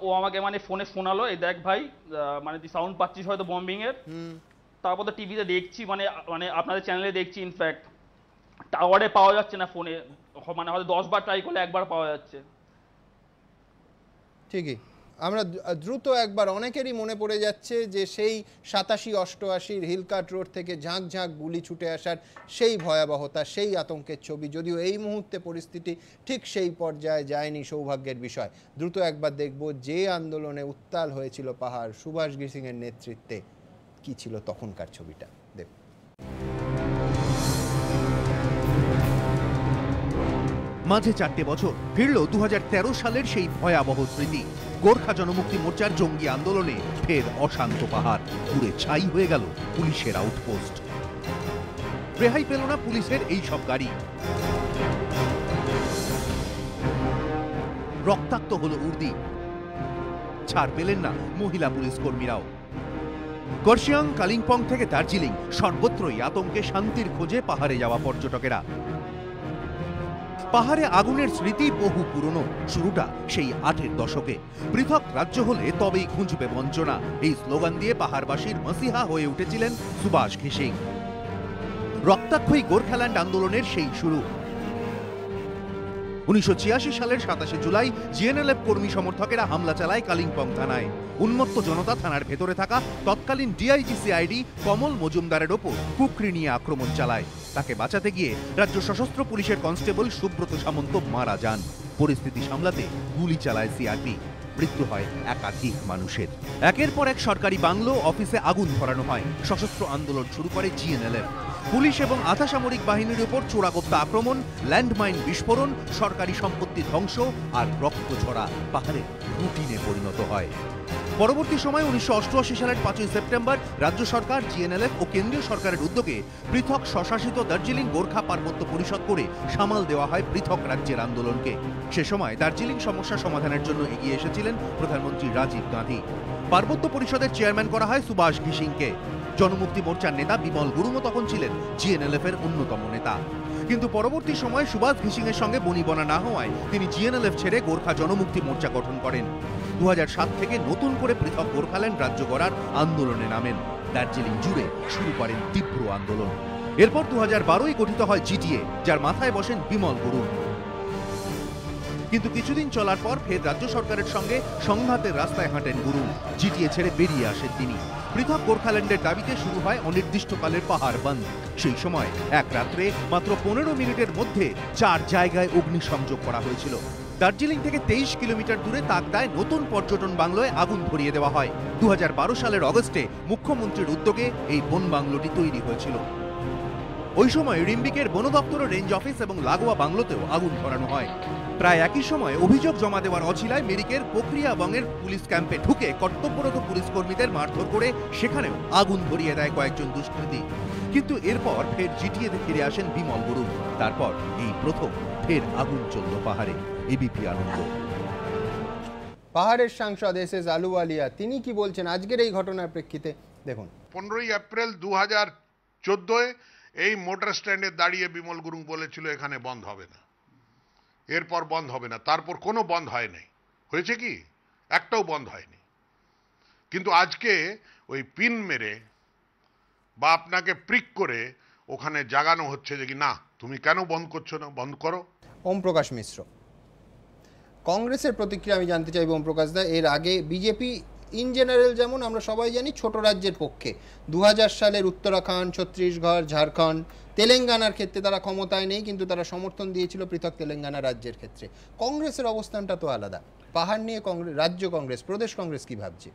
ও আমাকে মানে ফোনে শোনালো, এই দেখ ভাই মানে তুই সাউন্ড পাচ্ছিস হয়তো বম্বিং এর। তারপর তো টিভিতে দেখছি, মানে আপনাদের চ্যানেলে দেখছি, ইনফ্যাক্ট টাওয়ারে পাওয়া যাচ্ছে না ফোনে, মানে হয়তো 10 বার ট্রাই করলে একবার পাওয়া যাচ্ছে। ঠিকই। আমরা দ্রুত একবার অনেকেরই মনে পড়ে যাচ্ছে যে সেই 87-88 হিলকাট রোড থেকে ঝাঁক ঝাঁক গুলি ছুটে আসার সেই ভয়াবহতা, সেই আতঙ্কের ছবি। যদিও এই মুহূর্তে পরিস্থিতি ঠিক সেই পর্যায়ে যায়নি, সৌভাগ্যের বিষয়। দ্রুত একবার দেখব যে আন্দোলনে উত্তাল হয়েছিল পাহাড়, সুভাষ সিংয়ের নেতৃত্বে কি ছিল তখনকার ছবিটা দেখ। মাঝে 4টে বছর, ফিরল 2013 সালের সেই ভয়াবহ স্মৃতি। গোর্খা জনমুক্তি মোর্চার জঙ্গি আন্দোলনে ফের অশান্ত পাহাড়, পুড়ে ছাই হয়ে গেল পুলিশের আউটপোস্ট। রেহাই পেল না পুলিশের এই সব গাড়ি, রক্তাক্ত হলো উর্দি, ছাড় পেলেন না মহিলা পুলিশ কর্মীরাও। কার্শিয়াং, কালিম্পং থেকে দার্জিলিং, সর্বত্রই আতঙ্কে শান্তির খোঁজে পাহাড়ে যাওয়া পর্যটকেরা। পাহাড়ে আগুনের স্মৃতি বহু পুরনো, শুরুটা সেই 8-এর দশকে। পৃথক রাজ্য হলে তবেই খুঁজবে বঞ্চনা, এই স্লোগান দিয়ে পাহাড়বাসীর মসিহা হয়ে উঠেছিলেন সুভাষ ঘিসিং। রক্তাক্ষয়ী গোর্খাল্যান্ড আন্দোলনের সেই শুরু। 1986 সালের 27শে জুলাই জিএনএলএফ কর্মী সমর্থকেরা হামলা চালায় কালিম্পং থানায়। উন্মত্ত জনতা থানার ভেতরে থাকা তৎকালীন ডিআইজি সিআইডি কমল মজুমদারের ওপর কুকরি নিয়ে আক্রমণ চালায়। তাকে বাঁচাতে গিয়ে রাজ্য সশস্ত্র পুলিশের কনস্টেবল সুব্রত সামন্ত মারা যান। পরিস্থিতি সামলাতে গুলি চালায় সিআরপি, মৃত্যু হয় একাধিক মানুষের। একের পর এক সরকারি বাংলো, অফিসে আগুন ধরানো হয়। সশস্ত্র আন্দোলন শুরু করে জিএনএলএফ। পুলিশ এবং আধা সামরিক বাহিনীর উপর চোরাগোপ্তা আক্রমণ, ল্যান্ডমাইন বিস্ফোরণ, সরকারি সম্পত্তি ধ্বংস আর রক্ত ঝরা পাহাড়ে রুটিনে পরিণত হয়। পরবর্তী সময় 1988 সালের 5ই সেপ্টেম্বর রাজ্য সরকার, জিএনএলএফ ও কেন্দ্রীয় সরকারের উদ্যোগে পৃথক স্বশাসিত দার্জিলিং গোর্খা পার্বত্য পরিষদ করে সামাল দেওয়া হয় পৃথক রাজ্যের আন্দোলনকে। সে সময় দার্জিলিং সমস্যা সমাধানের জন্য এগিয়ে এসেছিলেন প্রধানমন্ত্রী রাজীব গান্ধী। পার্বত্য পরিষদের চেয়ারম্যান করা হয় সুভাষ ঘিসিংকে। জনমুক্তি মোর্চার নেতা বিমল গুরুংও তখন ছিলেন জিএনএলএফ এর অন্যতম নেতা। কিন্তু পরবর্তী সময়ে সুভাষ ঘিসিং এর সঙ্গে বনিবনা না হওয়ায় তিনি জিএনএলএফ ছেড়ে গোর্খা জনমুক্তি মোর্চা গঠন করেন। 2007 থেকে নতুন করে পৃথক গোর্খাল্যান্ড রাজ্য গড়ার আন্দোলনে নামেন। দার্জিলিং জুড়ে শুরু করেন তীব্র আন্দোলন। এরপর 2012-ই গঠিত হয় জিটিএ, যার মাথায় বসেন বিমল গুরুং। কিন্তু কিছুদিন চলার পর ফের রাজ্য সরকারের সঙ্গে সংঘাতের রাস্তায় হাঁটেন গুরুং। জিটিএ ছেড়ে বেরিয়ে আসেন তিনি। পৃথক গোর্খাল্যান্ডের দাবিতে শুরু হয় অনির্দিষ্টকালের পাহাড় বন্ধ। সেই সময় এক রাত্রে মাত্র 15 মিনিটের মধ্যে 4 জায়গায় অগ্নিসংযোগ করা হয়েছিল। দার্জিলিং থেকে 23 কিলোমিটার দূরে তাকদায় নতুন পর্যটন বাংলোয় আগুন ধরিয়ে দেওয়া হয়। 2012 সালের অগস্টে মুখ্যমন্ত্রীর উদ্যোগে এই বন বাংলোটি তৈরি হয়েছিল। ওই সময় রিম্বিকের বন দপ্তর, রেঞ্জ অফিস এবং লাগোয়া বাংলোতেও আগুন ধরানো হয়। প্রায় একই সময় অভিযোগ জমা দেওয়ার অছিলায় মিরিকের প্রক্রিয়াবঙ্গের পুলিশ ক্যাম্পে ঢুকে কর্তব্যরত পুলিশ কর্মীদের মারধর করে সেখানেও আগুন ধরিয়ে দেয় কয়েকজন দুষ্কৃতী। কিন্তু এরপর ফের জিটিএতে ফিরে আসেন বিমল গুরুং। তারপর এই প্রথম ফের আগুন চলল পাহাড়ে। এবিপি আনন্দ। পাহাড়ের সাংসদ এস আলুওয়ালিয়া তিনি কি বলছেন আজকের এই ঘটনার প্রেক্ষিতে দেখুন। 15ই এপ্রিল 2014 এই মোটর স্ট্যান্ডে দাঁড়িয়ে বিমল গুরুং বলেছিল এখানে বন্ধ হবে না, এরপর বন্ধ হবে না। তারপর কোনো বন্ধ হয় নাই। হয়েছে কি? একটাও বন্ধ হয়নি। কিন্তু আজকে ওই পিন মেরে বা আপনাকে প্রিক করে ওখানে জাগানো হচ্ছে যে কি না তুমি কেন বন্ধ করছো না, বন্ধ করো। ওম প্রকাশ মিশ্র, কংগ্রেসের প্রতিক্রিয়া আমি জানতে চাইব। ওম প্রকাশ দা, এর আগে বিজেপি ইন জেনারেল যেমন আমরা সবাই জানি ছোট রাজ্যের পক্ষে, 2000 সালের উত্তরাখণ্ড, ছত্তিশগড়, ঝাড়খণ্ড, তেলেঙ্গানার ক্ষেত্রে তারা ক্ষমতায় নেই কিন্তু তারা সমর্থন দিয়েছিল পৃথক তেলেঙ্গানা রাজ্যের ক্ষেত্রে। কংগ্রেসের অবস্থানটা তো আলাদা। পাহাড় নিয়ে কংগ্রেস, রাজ্য কংগ্রেস, প্রদেশ কংগ্রেস কি ভাবছে?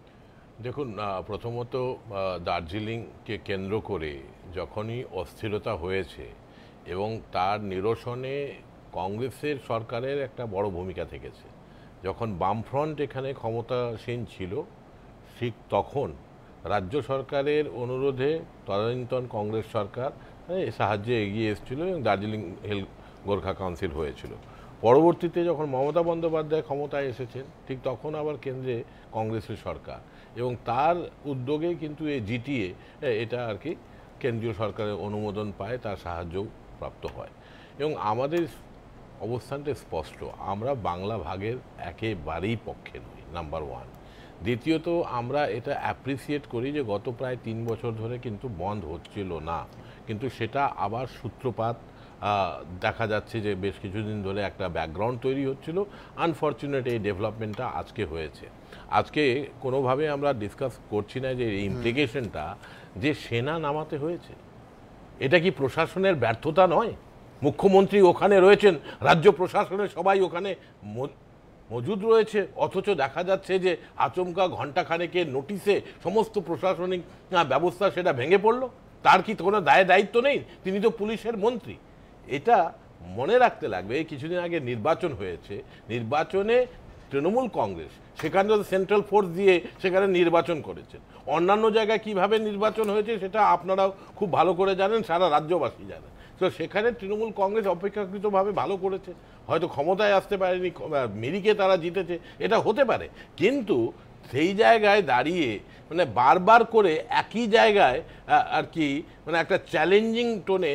দেখুন, প্রথমত দার্জিলিংকে কেন্দ্র করে যখনই অস্থিরতা হয়েছে এবং তার নিরসনে কংগ্রেসের সরকারের একটা বড় ভূমিকা থেকেছে। যখন বামফ্রন্ট এখানে ক্ষমতাসীন ছিল ঠিক তখন রাজ্য সরকারের অনুরোধে তদানীন্তন কংগ্রেস সরকার সাহায্যে এগিয়ে এসেছিল এবং দার্জিলিং হিল গোর্খা কাউন্সিল হয়েছিল। পরবর্তীতে যখন মমতা বন্দ্যোপাধ্যায় ক্ষমতায় এসেছেন ঠিক তখন আবার কেন্দ্রে কংগ্রেসের সরকার এবং তার উদ্যোগে কিন্তু এই জিটিএ এটা আর কি কেন্দ্রীয় সরকারের অনুমোদন পায়, তার সাহায্যও প্রাপ্ত হয় এবং আমাদের অবস্থানটা স্পষ্ট। আমরা বাংলা ভাগের একেবারেই পক্ষে নই, নাম্বার 1। দ্বিতীয়ত আমরা এটা অ্যাপ্রিসিয়েট করি যে গত প্রায় 3 বছর ধরে কিন্তু বন্ধ হচ্ছিল না, কিন্তু সেটা আবার সূত্রপাত দেখা যাচ্ছে যে বেশ কিছুদিন ধরে একটা ব্যাকগ্রাউন্ড তৈরি হচ্ছিল। আনফর্চুনেট এই ডেভেলপমেন্টটা আজকে হয়েছে। আজকে কোনোভাবে আমরা ডিসকাস করছি না যে এই ইমপ্লিকেশনটা যে সেনা নামাতে হয়েছে, এটা কি প্রশাসনের ব্যর্থতা নয়? মুখ্যমন্ত্রী ওখানে রয়েছেন, রাজ্য প্রশাসনের সবাই ওখানে মজুদ রয়েছে, অথচ দেখা যাচ্ছে যে আচমকা ঘণ্টাখানেকের নোটিশে সমস্ত প্রশাসনিক ব্যবস্থা সেটা ভেঙে পড়লো। তার কি কোনো দায় দায়িত্ব নেই? তিনি তো পুলিশের মন্ত্রী। এটা মনে রাখতে লাগবে এই কিছুদিন আগে নির্বাচন হয়েছে, নির্বাচনে তৃণমূল কংগ্রেস সেখানে সেন্ট্রাল ফোর্স দিয়ে সেখানে নির্বাচন করেছেন। অন্যান্য জায়গায় কিভাবে নির্বাচন হয়েছে সেটা আপনারাও খুব ভালো করে জানেন, সারা রাজ্যবাসী জানেন। তো সেখানে তৃণমূল কংগ্রেস অপেক্ষাকৃতভাবে ভালো করেছে, হয়তো ক্ষমতায় আসতে পারেনি, মিরিকে তারা জিতেছে, এটা হতে পারে। কিন্তু সেই জায়গায় দাঁড়িয়ে মানে বারবার করে একই জায়গায় আর কি মানে একটা চ্যালেঞ্জিং টোনে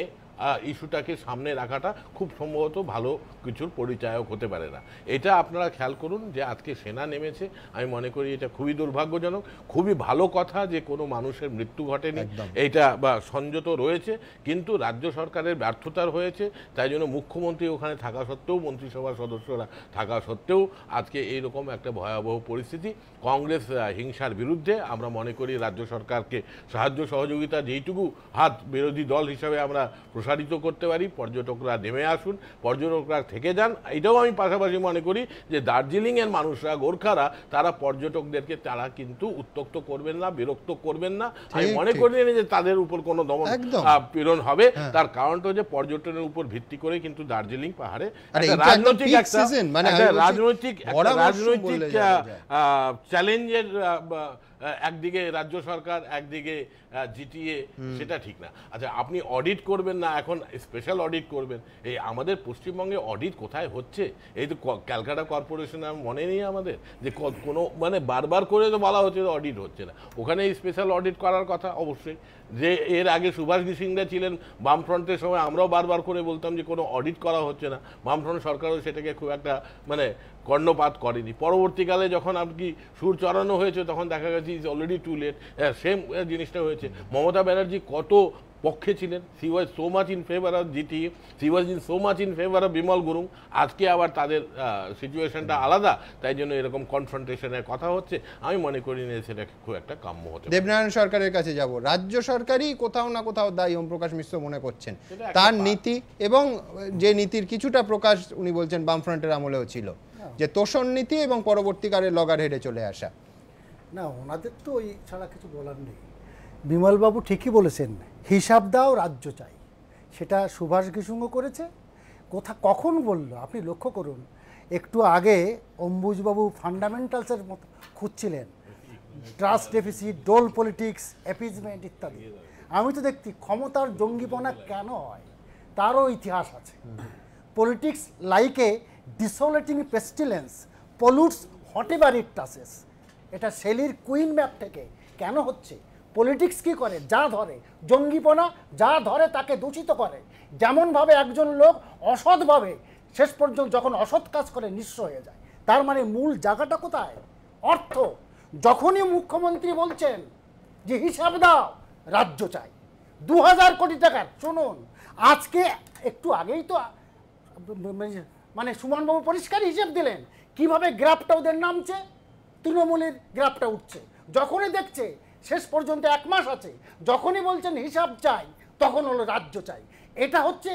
ইস্যুটাকে সামনে রাখাটা খুব সম্ভবত ভালো কিছুর পরিচায়ক হতে পারে না। এটা আপনারা খেয়াল করুন যে আজকে সেনা নেমেছে, আমি মনে করি এটা খুবই দুর্ভাগ্যজনক। খুবই ভালো কথা যে কোনো মানুষের মৃত্যু ঘটেনি, এইটা বা সংযত রয়েছে, কিন্তু রাজ্য সরকারের ব্যর্থতার হয়েছে। তাই জন্য মুখ্যমন্ত্রী ওখানে থাকা সত্ত্বেও, মন্ত্রিসভার সদস্যরা থাকা সত্ত্বেও আজকে এইরকম একটা ভয়াবহ পরিস্থিতি। কংগ্রেস হিংসার বিরুদ্ধে আমরা মনে করি রাজ্য সরকারকে সাহায্য সহযোগিতা যেইটুকু হাত বিরোধী দল হিসাবে আমরা প্রসারিত করতে পারি, পর্যটকরা নেমে আসুন, পর্যটকরা থেকে যান। এটাও আমি পাশাপাশি মনে করি যে দার্জিলিংয়ের মানুষরা, গোর্খারা, তারা পর্যটকদেরকে তারা কিন্তু উত্ত্যক্ত করবেন না, বিরক্ত করবেন না। আমি মনে করি না যে তাদের উপর কোনো দমন পীড়ন হবে। তার কারণটা হচ্ছে পর্যটনের উপর ভিত্তি করে কিন্তু দার্জিলিং পাহাড়ে রাজনৈতিক চ্যালেঞ্জের একদিকে রাজ্য সরকার, একদিকে জিটিএ, সেটা ঠিক না। আচ্ছা, আপনি অডিট করবেন না, এখন স্পেশাল অডিট করবেন। এই আমাদের পশ্চিমবঙ্গে অডিট কোথায় হচ্ছে? এই তো ক্যালকাটা কর্পোরেশন মনে নেই আমাদের যে কোনো মানে বারবার করে তো বলা হচ্ছে অডিট হচ্ছে না, ওখানে স্পেশাল অডিট করার কথা অবশ্যই। যে এর আগে সুভাষ সিংরা ছিলেন বামফ্রন্টের সময়, আমরাও বারবার করে বলতাম যে কোনো অডিট করা হচ্ছে না, বামফ্রন্ট সরকারও সেটাকে খুব একটা মানে কর্ণপাত করেনি। পরবর্তীকালে যখন আপনি সুর চড়ানো হয়েছে তখন দেখা গেছে is already too late, same জিনিসটা হয়েছে। মমতা ব্যানার্জি কত পক্ষে ছিলেন, she was so much in favour of GT, she was in so much in favour of Bimal Gurung. আজকে আবার তাদের সিচুয়েশনটা আলাদা, তাই জন্য এরকম কনফ্রন্টেশনের কথা হচ্ছে। আমি মনে করি না সেটা খুব একটা কাম্য হতে। দেবনারায়ণ সরকারের কাছে যাব, রাজ্য সরকারই কোথাও না কোথাও দায়ী ওম প্রকাশ মিশ্র মনে করছেন, তার নীতি এবং যে নীতির কিছুটা প্রকাশ উনি বলছেন বামফ্রন্টের আমলেও ছিল, যে তোষণ নীতি এবং পরবর্তীকালে লগার হেডে চলে আসা। না, ওনাদের তো ওই ছাড়া কিছু বলার নেই। বিমলবাবু ঠিকই বলেছেন, হিসাব দাও রাজ্য চাই, সেটা সুভাষ ঘিসুঙ্গ করেছে। কখন বলল আপনি লক্ষ্য করুন, একটু আগে অম্বুজবাবু ফান্ডামেন্টালসের মতো খুঁজছিলেন, ট্রাস্ট ডেফিসিট, ডোল পলিটিক্স, অ্যাপিজমেন্ট ইত্যাদি। আমি তো দেখছি ক্ষমতার জঙ্গিপনা কেন হয় তারও ইতিহাস আছে। Politics like a desolating pestilence pollutes whatever it touches. এটা শেলির কুইন ম্যাপ থেকে কেন হচ্ছে? পলিটিক্স কি করে? যা ধরে, জঙ্গিপনা যা ধরে তাকে দূষিত করে। যেমনভাবে একজন লোক অসৎভাবে শেষ পর্যন্ত যখন অসৎ কাজ করে নিঃস্ব হয়ে যায়, তার মানে মূল জায়গাটা কোথায়? অর্থ। যখনই মুখ্যমন্ত্রী বলছেন যে হিসাব দাও রাজ্য চাই 2000 কোটি টাকার, শুনুন আজকে একটু আগেই তো মানে সুমনবাবু পরিষ্কার হিসেব দিলেন কিভাবে গ্রাফটা ওদের নামছে, তৃণমূলের গ্রাফটা উঠছে। যখনই দেখছে শেষ পর্যন্ত 1 মাস আছে, যখনই বলছেন হিসাব চাই তখন হলো রাজ্য চাই। এটা হচ্ছে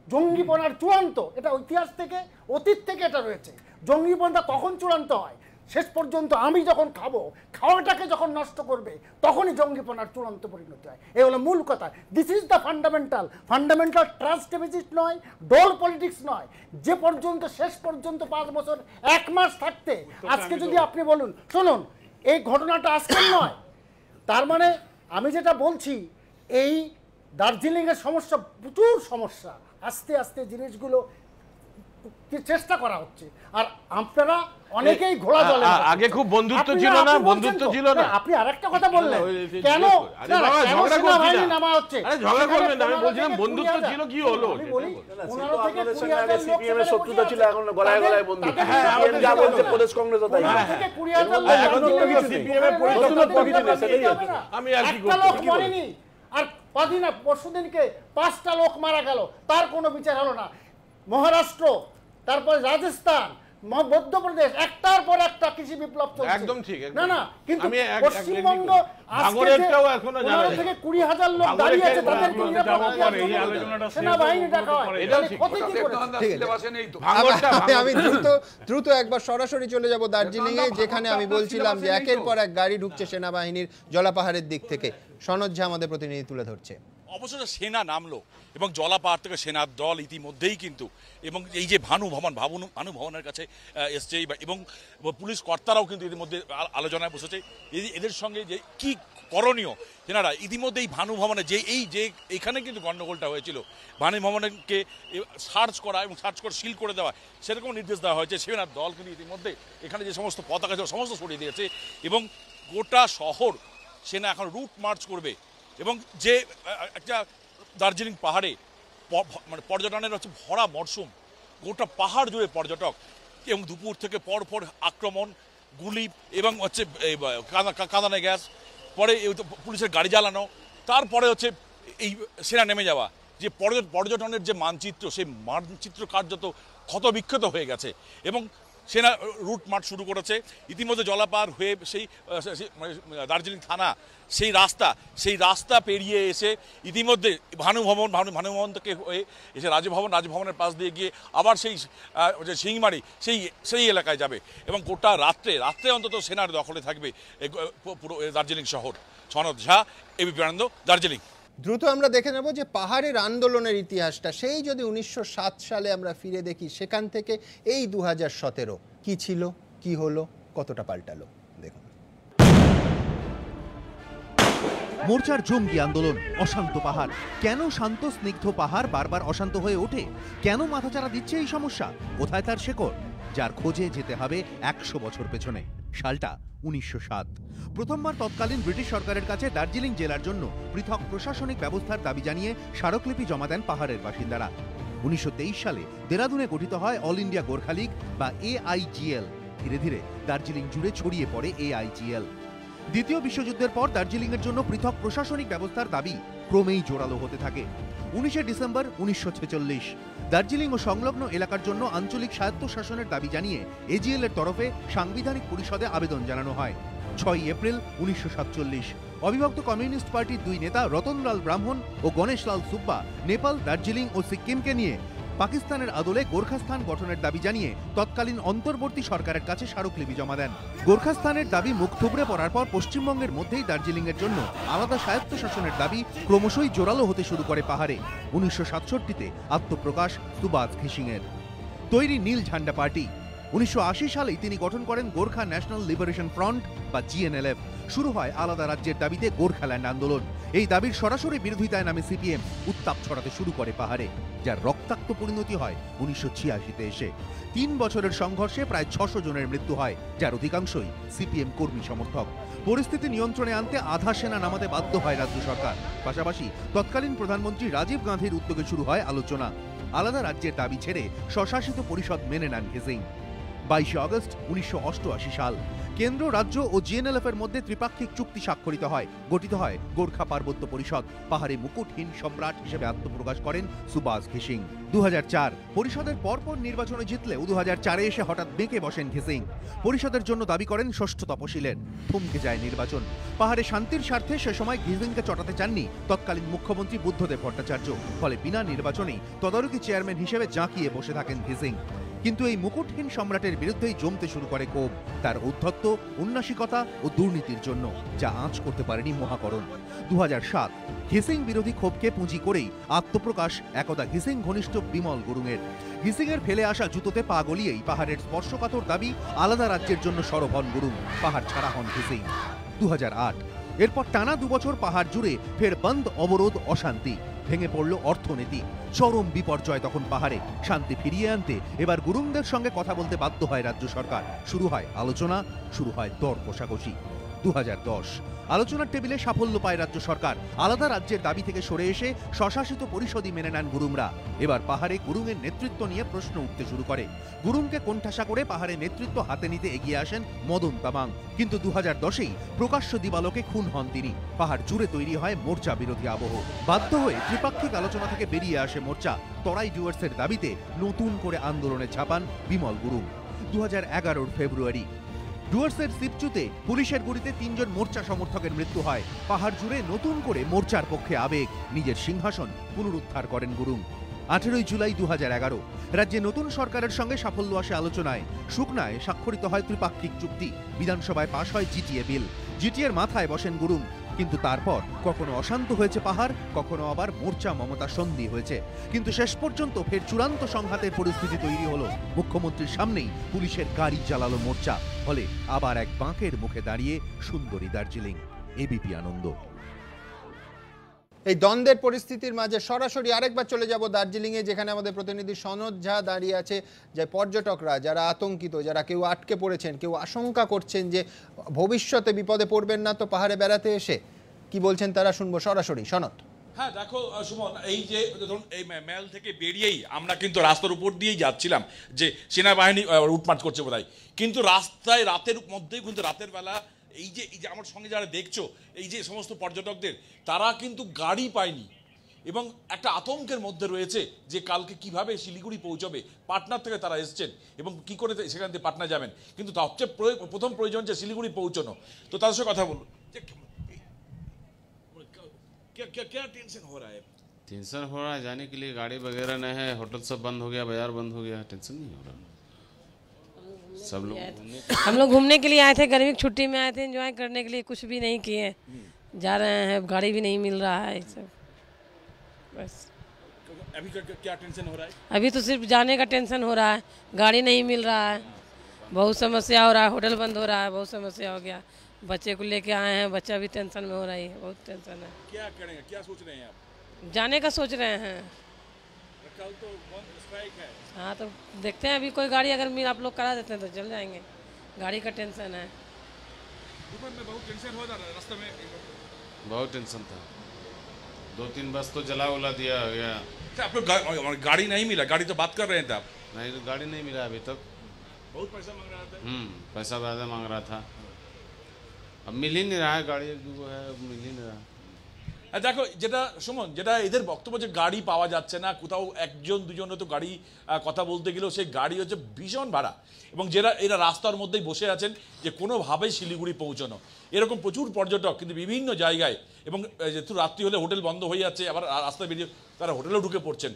জঙ্গিপনার চূড়ান্ত। এটা ইতিহাস থেকে, অতীত থেকে এটা রয়েছে। জঙ্গিপনা কখন চূড়ান্ত হয়? শেষ পর্যন্ত আমি যখন খাবো, খাওয়াটাকে যখন নষ্ট করবে, তখনই জঙ্গিপনার চূড়ান্ত পরিণতি হয়। এই হলো মূল কথা। This is the fundamental trust deficit নয়, ডোল পলিটিক্স নয়। যে পর্যন্ত শেষ পর্যন্ত 5 বছর 1 মাস থাকতে, আজকে যদি আপনি বলুন, শুনুন এই ঘটনাটা আজকের নয়, তার মানে আমি যেটা বলছি, এই দার্জিলিংয়ের সমস্যা প্রচুর সমস্যা, আস্তে আস্তে জিনিসগুলো চেষ্টা করা হচ্ছে। আর আপনারা অনেকেই ঘোড়া চলে, আগে খুব বন্ধুত্ব ছিল না, বন্ধুত্ব ছিল না। আপনি আরেকটা কথা বললেন, কেন সেনাবাহিনী নামা হচ্ছে? ঝগড়া করবেন না, আমি বলছিলাম বন্ধুত্ব ছিল, কি হলো? সিপিএম এর শত্রুতা ছিল, এখন গলায় গলায় বন্ধু। সিপিএম যা বলছে প্রদেশ কংগ্রেসও তাই। সিপিএম এর পরিচয় কিছু নেই, সেটাই হচ্ছে। আমি আর কি করতে, আর কদিন পরশুদিনকে 5টা লোক মারা গেল, তার কোনো বিচার হলো না। মহারাষ্ট্র, তারপর রাজস্থান, মধ্যপ্রদেশ, একটার পর একটা কৃষি বিপ্লব চলছে। একদম ঠিক। না না, কিন্তু পশ্চিমবঙ্গ থেকে 20,000 লোক দাঁড়িয়ে আছে, তাদের সেনাবাহিনী ডাকা হয়। আমি দ্রুত একবার সরাসরি চলে যাব দার্জিলিং এ, যেখানে আমি বলছিলাম যে একের পর এক গাড়ি ঢুকছে সেনাবাহিনীর জলাপাহাড়ের দিক থেকে। সনদ ঝা আমাদের প্রতিনিধি তুলে ধরছে। অবশেষে সেনা নামলো এবং জলাপাহাড় থেকে সেনার দল ইতিমধ্যেই কিন্তু এবং এই যে ভানু ভবনের কাছে এসছে এবং পুলিশ কর্তারাও কিন্তু ইতিমধ্যে আলোচনায় বসেছে এদের সঙ্গে যে কি করণীয় সেনারা ইতিমধ্যেই ভানু ভবনে যে এইখানে কিন্তু গণ্ডগোলটা হয়েছিল ভানু ভবনকে সার্চ করা এবং সার্চ করে সিল করে দেওয়া সেরকম নির্দেশ দেওয়া হয়েছে। সেনার দল কিন্তু ইতিমধ্যে এখানে যে সমস্ত পতাকা ছিল সমস্ত সরিয়ে দিয়েছে এবং গোটা শহর সেনা এখন রুট মার্চ করবে এবং যে একটা দার্জিলিং পাহাড়ে মানে পর্যটনের হচ্ছে ভরা মরশুম, গোটা পাহাড় জুড়ে পর্যটক এবং দুপুর থেকে পরপর আক্রমণ, গুলি এবং হচ্ছে কাঁদানে গ্যাস, পরে পুলিশের গাড়ি জ্বালানো, তারপরে হচ্ছে এই সেনা নেমে যাওয়া, যে পর্যটনের যে মানচিত্র সেই মানচিত্র কার্যত ক্ষতবিক্ষত হয়ে গেছে এবং সেনা রুট মার্চ শুরু করেছে। ইতিমধ্যে জলাপাহাড় হয়ে সেই দার্জিলিং থানা সেই রাস্তা পেরিয়ে এসে ইতিমধ্যে ভানু ভবন থেকে হয়ে এসে রাজভবনের পাশ দিয়ে গিয়ে আবার সেই সিংমারি সেই এলাকায় যাবে এবং গোটা রাত্রে অন্তত সেনার দখলে থাকবে পুরো দার্জিলিং শহর। সনদ ঝা, এবিপি আনন্দ, দার্জিলিং। দ্রুত আমরা দেখে নেব যে পাহাড়ের আন্দোলনের ইতিহাসটা। সেই যদি 1907 সালে আমরা ফিরে দেখি, সেখান থেকে এই 2017 কি ছিল, কি হলো, কতটা পাল্টালো দেখুন। মোর্চার জঙ্গি আন্দোলন, অশান্ত পাহাড়। কেন শান্ত স্নিগ্ধ পাহাড় বারবার অশান্ত হয়ে ওঠে? কেন মাথাচাড়া দিচ্ছে এই সমস্যা? কোথায় তার শেকড়? যার খোঁজে যেতে হবে 100 বছর পেছনে। সালটা 1907। প্রথমবার তৎকালীন ব্রিটিশ সরকারের কাছে দার্জিলিং জেলার জন্য পৃথক প্রশাসনিক ব্যবস্থার দাবি জানিয়ে স্মারকলিপি জমা দেন পাহাড়ের বাসিন্দারা। 1923 সালে দেরাদুনে গঠিত হয় অল ইন্ডিয়া গোর্খা লীগ বা AIGL। ধীরে ধীরে দার্জিলিং জুড়ে ছড়িয়ে পড়ে AIGL। দ্বিতীয় বিশ্বযুদ্ধের পর দার্জিলিংয়ের জন্য পৃথক প্রশাসনিক ব্যবস্থার দাবি ক্রমেই জোরালো হতে থাকে। 19 ডিসেম্বর 1946 দার্জিলিং ও সংলগ্ন এলাকার জন্য আঞ্চলিক স্বায়ত্তশাসনের দাবি জানিয়ে AGL এর তরফে সাংবিধানিক পরিষদে আবেদন জানানো হয়। 6 এপ্রিল 1947 অবিভক্ত কমিউনিস্ট পার্টির দুই নেতা রতনলাল ব্রাহ্মণ ও গণেশলাল সুব্বা নেপাল, দার্জিলিং ও সিক্কিমকে নিয়ে পাকিস্তানের আদলে গোর্খাস্থান গঠনের দাবি জানিয়ে তৎকালীন অন্তর্বর্তী সরকারের কাছে স্মারকলিপি জমা দেন। গোর্খাস্থানের দাবি মুখ থুবড়ে পড়ার পর পশ্চিমবঙ্গের মধ্যেই দার্জিলিংয়ের জন্য আলাদা স্বায়ত্তশাসনের দাবি ক্রমশই জোরালো হতে শুরু করে পাহাড়ে। 1967-তে আত্মপ্রকাশ সুবাস ঘিসিংয়ের। তৈরি নীল ঝান্ডা পার্টি। 1980 সালেই তিনি গঠন করেন গোর্খা ন্যাশনাল লিবারেশন ফ্রন্ট বা GNLF। শুরু হয় আলাদা রাজ্যের দাবিতে গোর্খাল্যান্ড আন্দোলন। এই দাবির সরাসরি বিরোধিতায় নামে CPM। উত্তাপ ছড়াতে শুরু করে পাহাড়ে, যার রক্তাক্ত পরিণতি হয় 1986-তে এসে। 3 বছরের সংঘর্ষে প্রায় 600 জনের মৃত্যু হয়, যার অধিকাংশই CPM কর্মী সমর্থক। পরিস্থিতি নিয়ন্ত্রণে আনতে আধা সেনা নামাতে বাধ্য হয় রাজ্য সরকার। পাশাপাশি তৎকালীন প্রধানমন্ত্রী রাজীব গান্ধীর উদ্যোগে শুরু হয় আলোচনা। আলাদা রাজ্যের দাবি ছেড়ে স্বশাসিত পরিষদ মেনে নেন ঘিসিং। 22 আগস্ট 1988 সাল কেন্দ্র, রাজ্য ও GNLF এর মধ্যে ত্রিপাক্ষিক চুক্তি স্বাক্ষরিত হয়। গঠিত হয় গোর্খা পার্বত্য পরিষদ। পাহাড়ে মুকুটহীন সম্রাট হিসেবে আত্মপ্রকাশ করেন সুবাস ঘিসিং। 2004 পরিষদের পরপর নির্বাচনে জিতলেও 2004-এ এসে হঠাৎ বেঁকে বসেন ঘিসিং। পরিষদের জন্য দাবি করেন ষষ্ঠ তপশিলের। থমকে যায় নির্বাচন। পাহাড়ে শান্তির স্বার্থে সে সময় ঘিসিংকে চটাতে চাননি তৎকালীন মুখ্যমন্ত্রী বুদ্ধদেব ভট্টাচার্য। ফলে বিনা নির্বাচনেই তদারকি চেয়ারম্যান হিসেবে জাঁকিয়ে বসে থাকেন ঘিসিং। কিন্তু এই মুকুটহীন সম্রাটের বিরুদ্ধেই জমতে শুরু করে ক্ষোভ, তার ঔদ্ধত্য, উন্নাসিকতা ও দুর্নীতির জন্য, যা আঁচ করতে পারেনি মহাকরণ। 2007 ঘিসিং বিরোধী ক্ষোভকে পুঁজি করেই আত্মপ্রকাশ একদা ঘিসিং ঘনিষ্ঠ বিমল গুরুংয়ের। ঘিসিংয়ের ফেলে আসা জুতোতে পা গলিয়েই পাহাড়ের স্পর্শকাতর দাবি আলাদা রাজ্যের জন্য সরব হন গুরুং। পাহাড় ছাড়া হন ঘিসিং। 2008 এরপর টানা 2 বছর পাহাড় জুড়ে ফের বন্ধ, অবরোধ, অশান্তি। ভেঙে পড়ল অর্থনীতি। চরম বিপর্যয় তখন পাহাড়ে। শান্তি ফিরিয়ে আনতে এবার গুরুংদের সঙ্গে কথা বলতে বাধ্য হয় রাজ্য সরকার। শুরু হয় আলোচনা, শুরু হয় দর কষাকষি। 2010 আলোচনার টেবিলে সাফল্য পায় রাজ্য সরকার। আলাদা রাজ্যের দাবি থেকে সরে এসে স্বশাসিত পরিষদই মেনে নেন গুরুংরা। এবার পাহাড়ে গুরুংয়ের নেতৃত্ব নিয়ে প্রশ্ন উঠতে শুরু করে। গুরুংকে কোণঠাসা করে পাহাড়ে নেতৃত্ব হাতে নিতে এগিয়ে আসেন মদন তামাং। কিন্তু 2010-এই প্রকাশ্য দিবালোকে খুন হন তিনি। পাহাড় জুড়ে তৈরি হয় মোর্চা বিরোধী আবহ। বাধ্য হয়ে ত্রিপাক্ষিক আলোচনা থেকে বেরিয়ে আসে মোর্চা। তরাই ডুয়ার্সের দাবিতে নতুন করে আন্দোলনে ঝাঁপান বিমল গুরুং। 2011 ফেব্রুয়ারি ডুয়ার্সের সিপচুতে পুলিশের গুলিতে 3 জন মোর্চা সমর্থকের মৃত্যু হয়। পাহাড় জুড়ে নতুন করে মোর্চার পক্ষে আবেগ। নিজের সিংহাসন পুনরুদ্ধার করেন গুরুং। 18 জুলাই 2011 রাজ্যে নতুন সরকারের সঙ্গে সাফল্য আসে আলোচনায়। সুকনায় স্বাক্ষরিত হয় ত্রিপাক্ষিক চুক্তি। বিধানসভায় পাশ হয় জিটিএ বিল। জিটিএর মাথায় বসেন গুরুং। কিন্তু তারপর কখনো অশান্ত হয়েছে পাহাড়, কখনো আবার মোর্চা মমতা সন্ধি হয়েছে। কিন্তু শেষ পর্যন্ত ফের চূড়ান্ত সংঘাতের পরিস্থিতি তৈরি হলো। মুখ্যমন্ত্রীর সামনেই পুলিশের গাড়ি জ্বালালো মোর্চা, ফলে আবার এক বাঁকের মুখে দাঁড়িয়ে সুন্দরী দার্জিলিং। এবিপি আনন্দ। এই দ্বন্দ্বের পরিস্থিতির মাঝে সরাসরি আরেকবার চলে যাব দার্জিলিংয়ে, যেখানে আমাদের প্রতিনিধি সনদ ঝা দাঁড়িয়ে আছে। যে পর্যটকরা যারা আতঙ্কিত, যারা কেউ আটকে পড়েছেন, কেউ আশঙ্কা করছেন যে ভবিষ্যতে বিপদে পড়বেন না তো পাহাড়ে বেড়াতে এসে, কি বলছেন তারা শুনবো সরাসরি। সনদ। হ্যাঁ দেখো সুমন, এই যে ধরুন এই ম্যাল থেকে বেরিয়েই আমরা কিন্তু রাস্তার উপর দিয়েই যাচ্ছিলাম, যে সেনাবাহিনী রুটমার্চ করছে বোধহয়, কিন্তু রাস্তায় রাতের মধ্যেই কিন্তু রাতের বেলা এই যে আমার সঙ্গে যারা দেখছো, এই যে সমস্ত পর্যটকদের, তারা কিন্তু গাড়ি পায়নি এবং একটা আতঙ্কের মধ্যে রয়েছে যে কালকে কিভাবে শিলিগুড়ি পৌঁছবে। পাটনার থেকে তারা এসছেন এবং কি করে সেখান থেকে পাটনা যাবেন, কিন্তু সবচেয়ে প্রথম প্রয়োজন যে শিলিগুড়ি পৌঁছানো। তো তাদের সাথে কথা বলুন, क्या टेंशन हो रहा है? टेंशन हो रहा है, जाने के लिए गाड़ी वगैरह नहीं है, होटल सब बंद हो गया, बाजार बंद हो गया, टेंशन नहीं हो रहा। सब लोग हम लोग घूमने के लिए आए थे, गर्मी की छुट्टी में आए थे, एंजॉय करने के लिए, कुछ भी नहीं किए, जा रहे हैं, गाड़ी भी नहीं मिल रहा है, सब बस। अभी क्या टेंशन हो रहा है? अभी तो सिर्फ जाने का टेंशन हो रहा है, गाड़ी नहीं मिल रहा है, बहुत समस्या हो रहा है, होटल बंद हो रहा है, बहुत समस्या हो गया। बच्चे को लेके आए हैं, बच्चा भी टेंशन में हो रही है, बहुत टेंशन है। क्या करेंगे, क्या सोच रहे हैं आप? जाने का सोच रहे हैं। कल तो स्ट्राइक है। हाँ तो देखते हैं, अभी कोई गाड़ी अगर आप लोग करा देते हैं तो चल जाएंगे, गाड़ी का टेंशन है। दुबई में बहुत टेंशन हो रहा है, रास्ते में बहुत टेंशन था, 2-3 बस तो जला उला दिया गया। आप लोग गाड़ी नहीं मिला, गाड़ी तो बात कर रहे थे आप? नहीं, गाड़ी नहीं मिला अभी तक, बहुत पैसा मांग रहा था। पैसा ज़्यादा मांग रहा था, अब मिल ही नहीं रहा है, गाड़ी 1-2 है, मिल ही नहीं रहा। দেখো যেটা সুমন, যেটা এদের বক্তব্য যে গাড়ি পাওয়া যাচ্ছে না, কোথাও একজন দুজনে তো গাড়ি কথা বলতে গেলেও সেই গাড়ি হচ্ছে ভীষণ ভাড়া, এবং এরা রাস্তার মধ্যেই বসে আছেন যে কোনোভাবেই শিলিগুড়ি পৌঁছানো। এরকম প্রচুর পর্যটক কিন্তু বিভিন্ন জায়গায়, এবং যেহেতু রাত্রি হলে হোটেল বন্ধ হয়ে যাচ্ছে, আবার রাস্তায় বেরিয়ে তারা হোটেলেও ঢুকে পড়ছেন,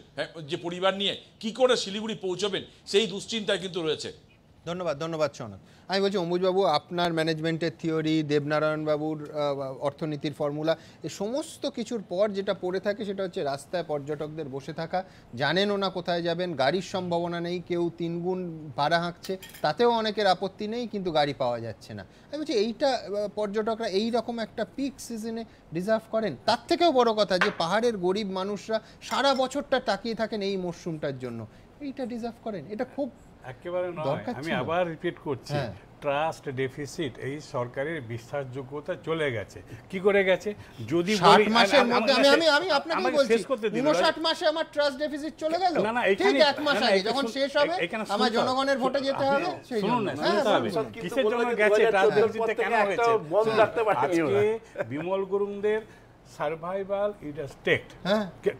যে পরিবার নিয়ে কি করে শিলিগুড়ি পৌঁছবেন সেই দুশ্চিন্তায় কিন্তু রয়েছে। ধন্যবাদ, ধন্যবাদ সনদ। আমি বলছি অম্বুজবাবু, আপনার ম্যানেজমেন্টের থিওরি, দেবনারায়ণবাবুর অর্থনীতির ফর্মুলা, এই সমস্ত কিছুর পর যেটা পড়ে থাকে সেটা হচ্ছে রাস্তায় পর্যটকদের বসে থাকা, জানেনও না কোথায় যাবেন, গাড়ির সম্ভাবনা নেই, কেউ 3 গুণ ভাড়া হাঁকছে, তাতেও অনেকের আপত্তি নেই, কিন্তু গাড়ি পাওয়া যাচ্ছে না। আমি বলছি এইটা পর্যটকরা এই রকম একটা পিক সিজনে ডিজার্ভ করেন। তার থেকেও বড় কথা যে পাহাড়ের গরিব মানুষরা সারা বছরটা তাকিয়ে থাকেন এই মরশুমটার জন্য, এইটা ডিজার্ভ করেন, এটা খুব একেবারে নয়। আমি আবার রিপিট করছি, ট্রাস্ট ডেফিসিট, এই সরকারের বিশ্বাসযোগ্যতা চলে গেছে। কি করে গেছে? যদি 60 মাসের মধ্যে আমি আপনাকে বলছি 59 মাসে আমার ট্রাস্ট ডেফিসিট চলে গেল, ঠিক 1 মাস আগে যখন শেষ হবে আমার জনগণের ভোটে যেতে হবে, সেই শুনুন না, শুনতে হবে কিসের জন্য গেছে, ট্রাস্ট ডেফিসিটটা কেন হয়েছে। আজকে বিমল গুরুংদের সার্ভাইভাল ইজ আ স্টেক।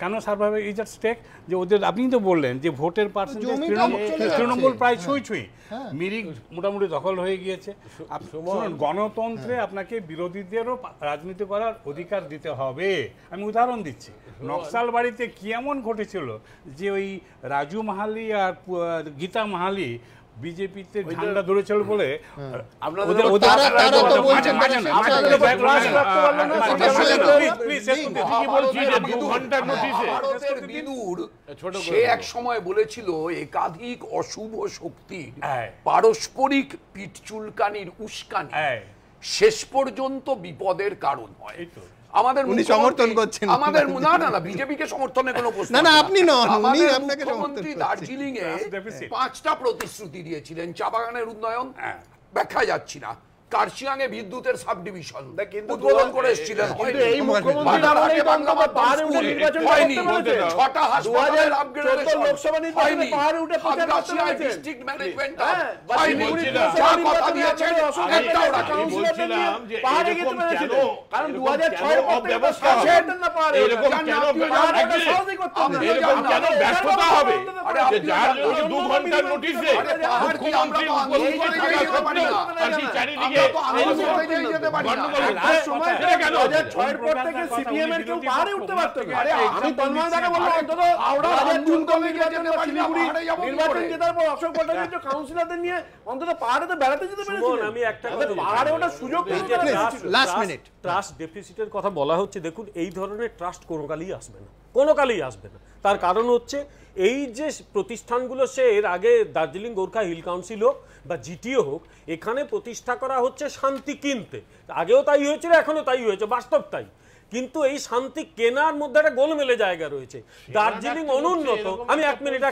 কেন সার্ভাইভাল ইজ আ স্টেক? যে ওদের, আপনি তো বললেন যে ভোটের পার্সেন্টেজ তৃণমূল প্রায় ছুঁই, মিরিক মোটামুটি দখল হয়ে গিয়েছে। গণতন্ত্রে আপনাকে বিরোধীদেরও রাজনীতি করার অধিকার দিতে হবে। আমি উদাহরণ দিচ্ছি, নকশাল বাড়িতে কি এমন ঘটেছিল যে ওই রাজু মাহালি আর গীতা মাহালি বিজেপিতে ঝান্ডা ধরেছিল বলে সে এক সময় বলেছিল একাধিক অশুভ শক্তি পারস্পরিক পিঠ চুলকানির উস্কানি শেষ পর্যন্ত বিপদের কারণ হয়। আমাদের সমর্থন করছেন আমাদের না বিজেপিকে সমর্থনের কোনো প্রশ্ন না, আপনি নন, উনি আপনাকে মুখ্যমন্ত্রী দার্জিলিং এ 5টা প্রতিশ্রুতি দিয়েছিলেন, চা বাগানের উন্নয়ন, ব্যাখ্যা যাচ্ছি না, কার্শিয়াঙে বিদ্যুতের সাব ডিভিশন উদ্বোধন করে এসেছিলেন, কিন্তু এই মুখ্যমন্ত্রী আমলেই বাংলাদেশ পাহাড়ে উঠে নির্বাচন করতে পেরেছে, 6টা হাসপাতালের আপগ্রেডেশন লোকসভা নির্বাচনে পাহাড়ে উঠে প্রচার করতে পেরেছে, ডিস্ট্রিক্ট ম্যানেজমেন্ট হয়নি, যা কথা দিয়েছেন একটাও রাখা। বলছিলাম যে পাহাড়ে যেতে পেরেছিল কারণ 2006 এর পর থেকে ব্যবস্থা করতেন না পাহাড়ে, এরকম কেন এরকম কেন ব্যর্থতা হবে যে যার 2 ঘন্টার নোটিসে মুখ্যমন্ত্রী উপস্থিত থাকা সত্ত্বেও চারিদিকে কাউন্সিলরদের নিয়ে অন্তত পাহাড়ে তো বেড়াতে যেতে পেরেছিলেন। আমি একটা পাহাড়ে ওটা সুযোগ ট্রাস্ট ডেফিসিটের কথা বলা হচ্ছে। দেখুন, এই ধরনের ট্রাস্ট কোনো কালেই আসবে না, কোনো কালেই আসবে না। তার কারণ হচ্ছে এই যে প্রতিষ্ঠানগুলো, সে এর আগে দার্জিলিং গোর্খা হিল কাউন্সিল হোক বা জিটিও হোক, এখানে প্রতিষ্ঠা করা হচ্ছে শান্তি কিনতে। আগেও তাই হয়েছিল, এখনো তাই হয়েছে, বাস্তব তাই। কিন্তু এই শান্তি কেনার মধ্যে একটা গোলমেলে জায়গা রয়েছে। দার্জিলিং অনুন্নত। আমি এক মিনিট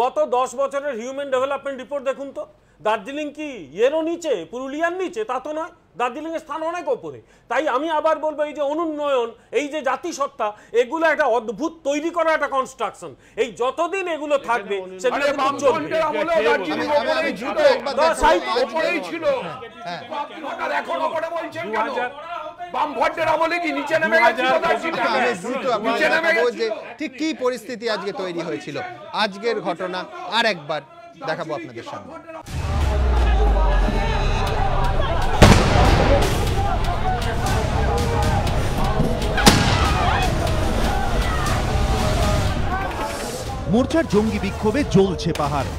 গত 10 বছরের হিউম্যান ডেভেলপমেন্ট রিপোর্ট দেখুন তো, দার্জিলিং কি এরও নিচে, পুরুলিয়ার নিচে? তা তো নয়, দার্জিলিং এর স্থান অনেক ওপরে। তাই আমি আবার বলবো, এই যে অনুন্নয়ন, এই যে জাতিসত্তা, এগুলো একটা অদ্ভুত তৈরি করা একটা কনস্ট্রাকশন। এই যতদিন এগুলো থাকবে সেগুলো চলবে। ঠিক কি পরিস্থিতি আজকে তৈরি হয়েছিল, আজকের ঘটনা আর একবার দেখাবো আপনাদের সামনে। মোর্চার জঙ্গি বিক্ষোভে জ্বলছে পাহাড়।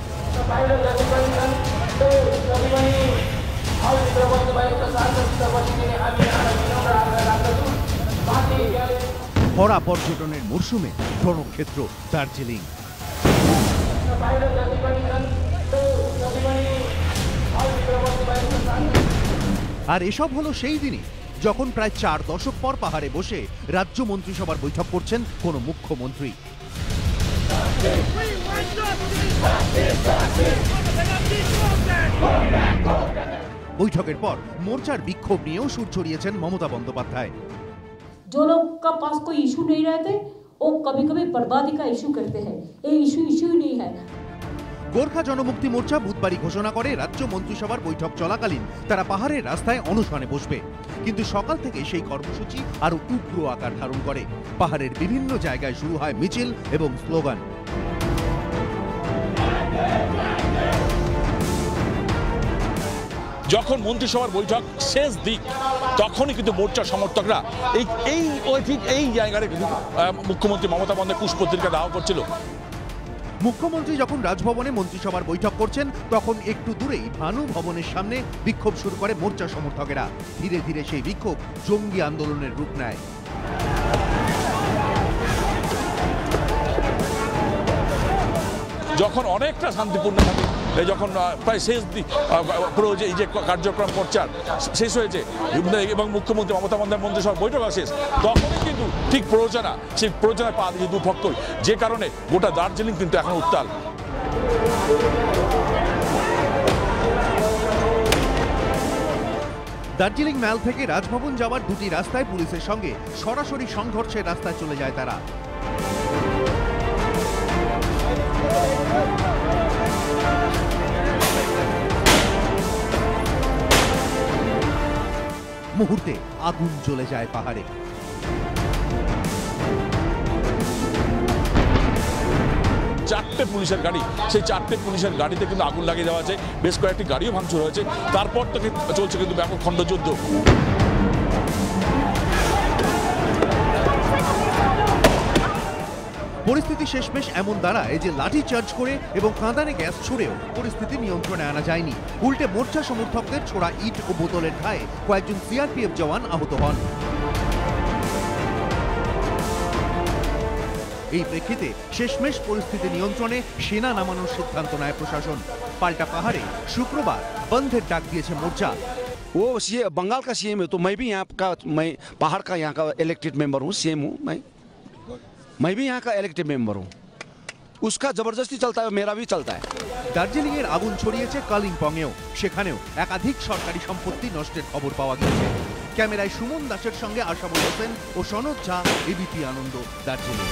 ভরা পর্যটনের মরশুমে রণক্ষেত্র দার্জিলিং। আর এসব হলো সেই দিনই যখন প্রায় 4 দশক পর পাহাড়ে বসে রাজ্য মন্ত্রিসভার বৈঠক করছেন কোন মুখ্যমন্ত্রী। বৈঠকের পর মোর্চার বিক্ষোভ নিয়েও সুর ছড়িয়েছেন মমতা বন্দ্যোপাধ্যায়। जो लोग का पास कोई इशू नहीं रहते, वो कभी-कभी बर्बादी का इशू करते हैं। ये इशू ही नहीं है। গোর্খা জনমুক্তি মোর্চা বুধবারই ঘোষণা করে রাজ্য মন্ত্রিসভার বৈঠক চলাকালীন তারা পাহাড়ের রাস্তায় অনশনে বসবে। কিন্তু সকাল থেকে সেই কর্মসূচি আরো উগ্র আকার ধারণ করে। পাহাড়ের বিভিন্ন জায়গায় শুরু হয় মিছিল এবং স্লোগান। যখন মন্ত্রিসভার বৈঠক শেষ দিক, তখনই কিন্তু মোর্চার সমর্থকরা এই জায়গায় কিন্তু মুখ্যমন্ত্রী মমতা বন্দ্যোপাধ্যায় পুষ্পতৃকা দাহ করছিল। মুখ্যমন্ত্রী যখন রাজভবনে মন্ত্রিসভার বৈঠক করছেন, তখন একটু দূরেই ভানু ভবনের সামনে বিক্ষোভ শুরু করে মোর্চা সমর্থকেরা। ধীরে ধীরে সেই বিক্ষোভ জঙ্গি আন্দোলনের রূপ নেয়। যখন অনেকটা শান্তিপূর্ণ থাকে, যখন প্রায় শেষ দিক পুরো এই যে কার্যক্রম মোর্চার শেষ হয়েছে এবং মুখ্যমন্ত্রী মমতা বন্দ্যোপাধ্যায় মন্ত্রিসভার বৈঠক শেষ, তখনই কিন্তু ঠিক সেই প্ররোচনায় পা দিয়েছে দুপক্ষই, যে কারণে গোটা দার্জিলিং কিন্তু এখন উত্তাল। দার্জিলিং ম্যাল থেকে রাজভবন যাওয়ার দুটি রাস্তায় পুলিশের সঙ্গে সরাসরি সংঘর্ষের রাস্তায় চলে যায় তারা। মুহূর্তে আগুন জ্বলে যায় পাহাড়ে। চারটে পুলিশের গাড়ি, সেই চারটে পুলিশের গাড়িতে কিন্তু আগুন লাগিয়ে দেওয়া আছে। বেশ কয়েকটি গাড়িও ভাঙচুর হয়েছে। তারপর থেকে চলছে কিন্তু ব্যাপক খণ্ডযুদ্ধ। পরিস্থিতি শেষমেশ এমন দাঁড়ায় যে লাঠি চার্জ করে এবং কাঁদানে গ্যাস ছুড়েও পরিস্থিতি নিয়ন্ত্রণে আনা যায়নি। উল্টে মোর্চা সমর্থকদের ছোড়া ইট ও বোতলের ঘায়ে কয়েকজন সিআরপিএফ জওয়ান আহত হন। এই প্রেক্ষিতে শেষমেশ পরিস্থিতি নিয়ন্ত্রণে সেনা নামানোর সিদ্ধান্ত নেয় প্রশাসন। পাল্টা পাহাড়ে শুক্রবার বন্ধের ডাক দিয়েছে মোর্চা। वो बंगाल का सीएम है, तो मैं भी यहाँ का, मैं पहाड़ का यहाँ का इलेक्टेड मेंबर हूँ, सीएम हूँ, मैं भी यहाँ का इलेक्टेड मेंबर हूँ। उसका जबरदस्ती चलता है, मेरा भी चलता है। দার্জিলিং এর আগুন ছড়িয়েছে কালিম্পংয়েও। সেখানেও একাধিক সরকারি সম্পত্তি নষ্টের খবর পাওয়া গেছে। ক্যামেরায় সুমন দাসের সঙ্গে আশাবুল হোসেন ও সনদ ঝা, এবিপি আনন্দ, দার্জিলিং।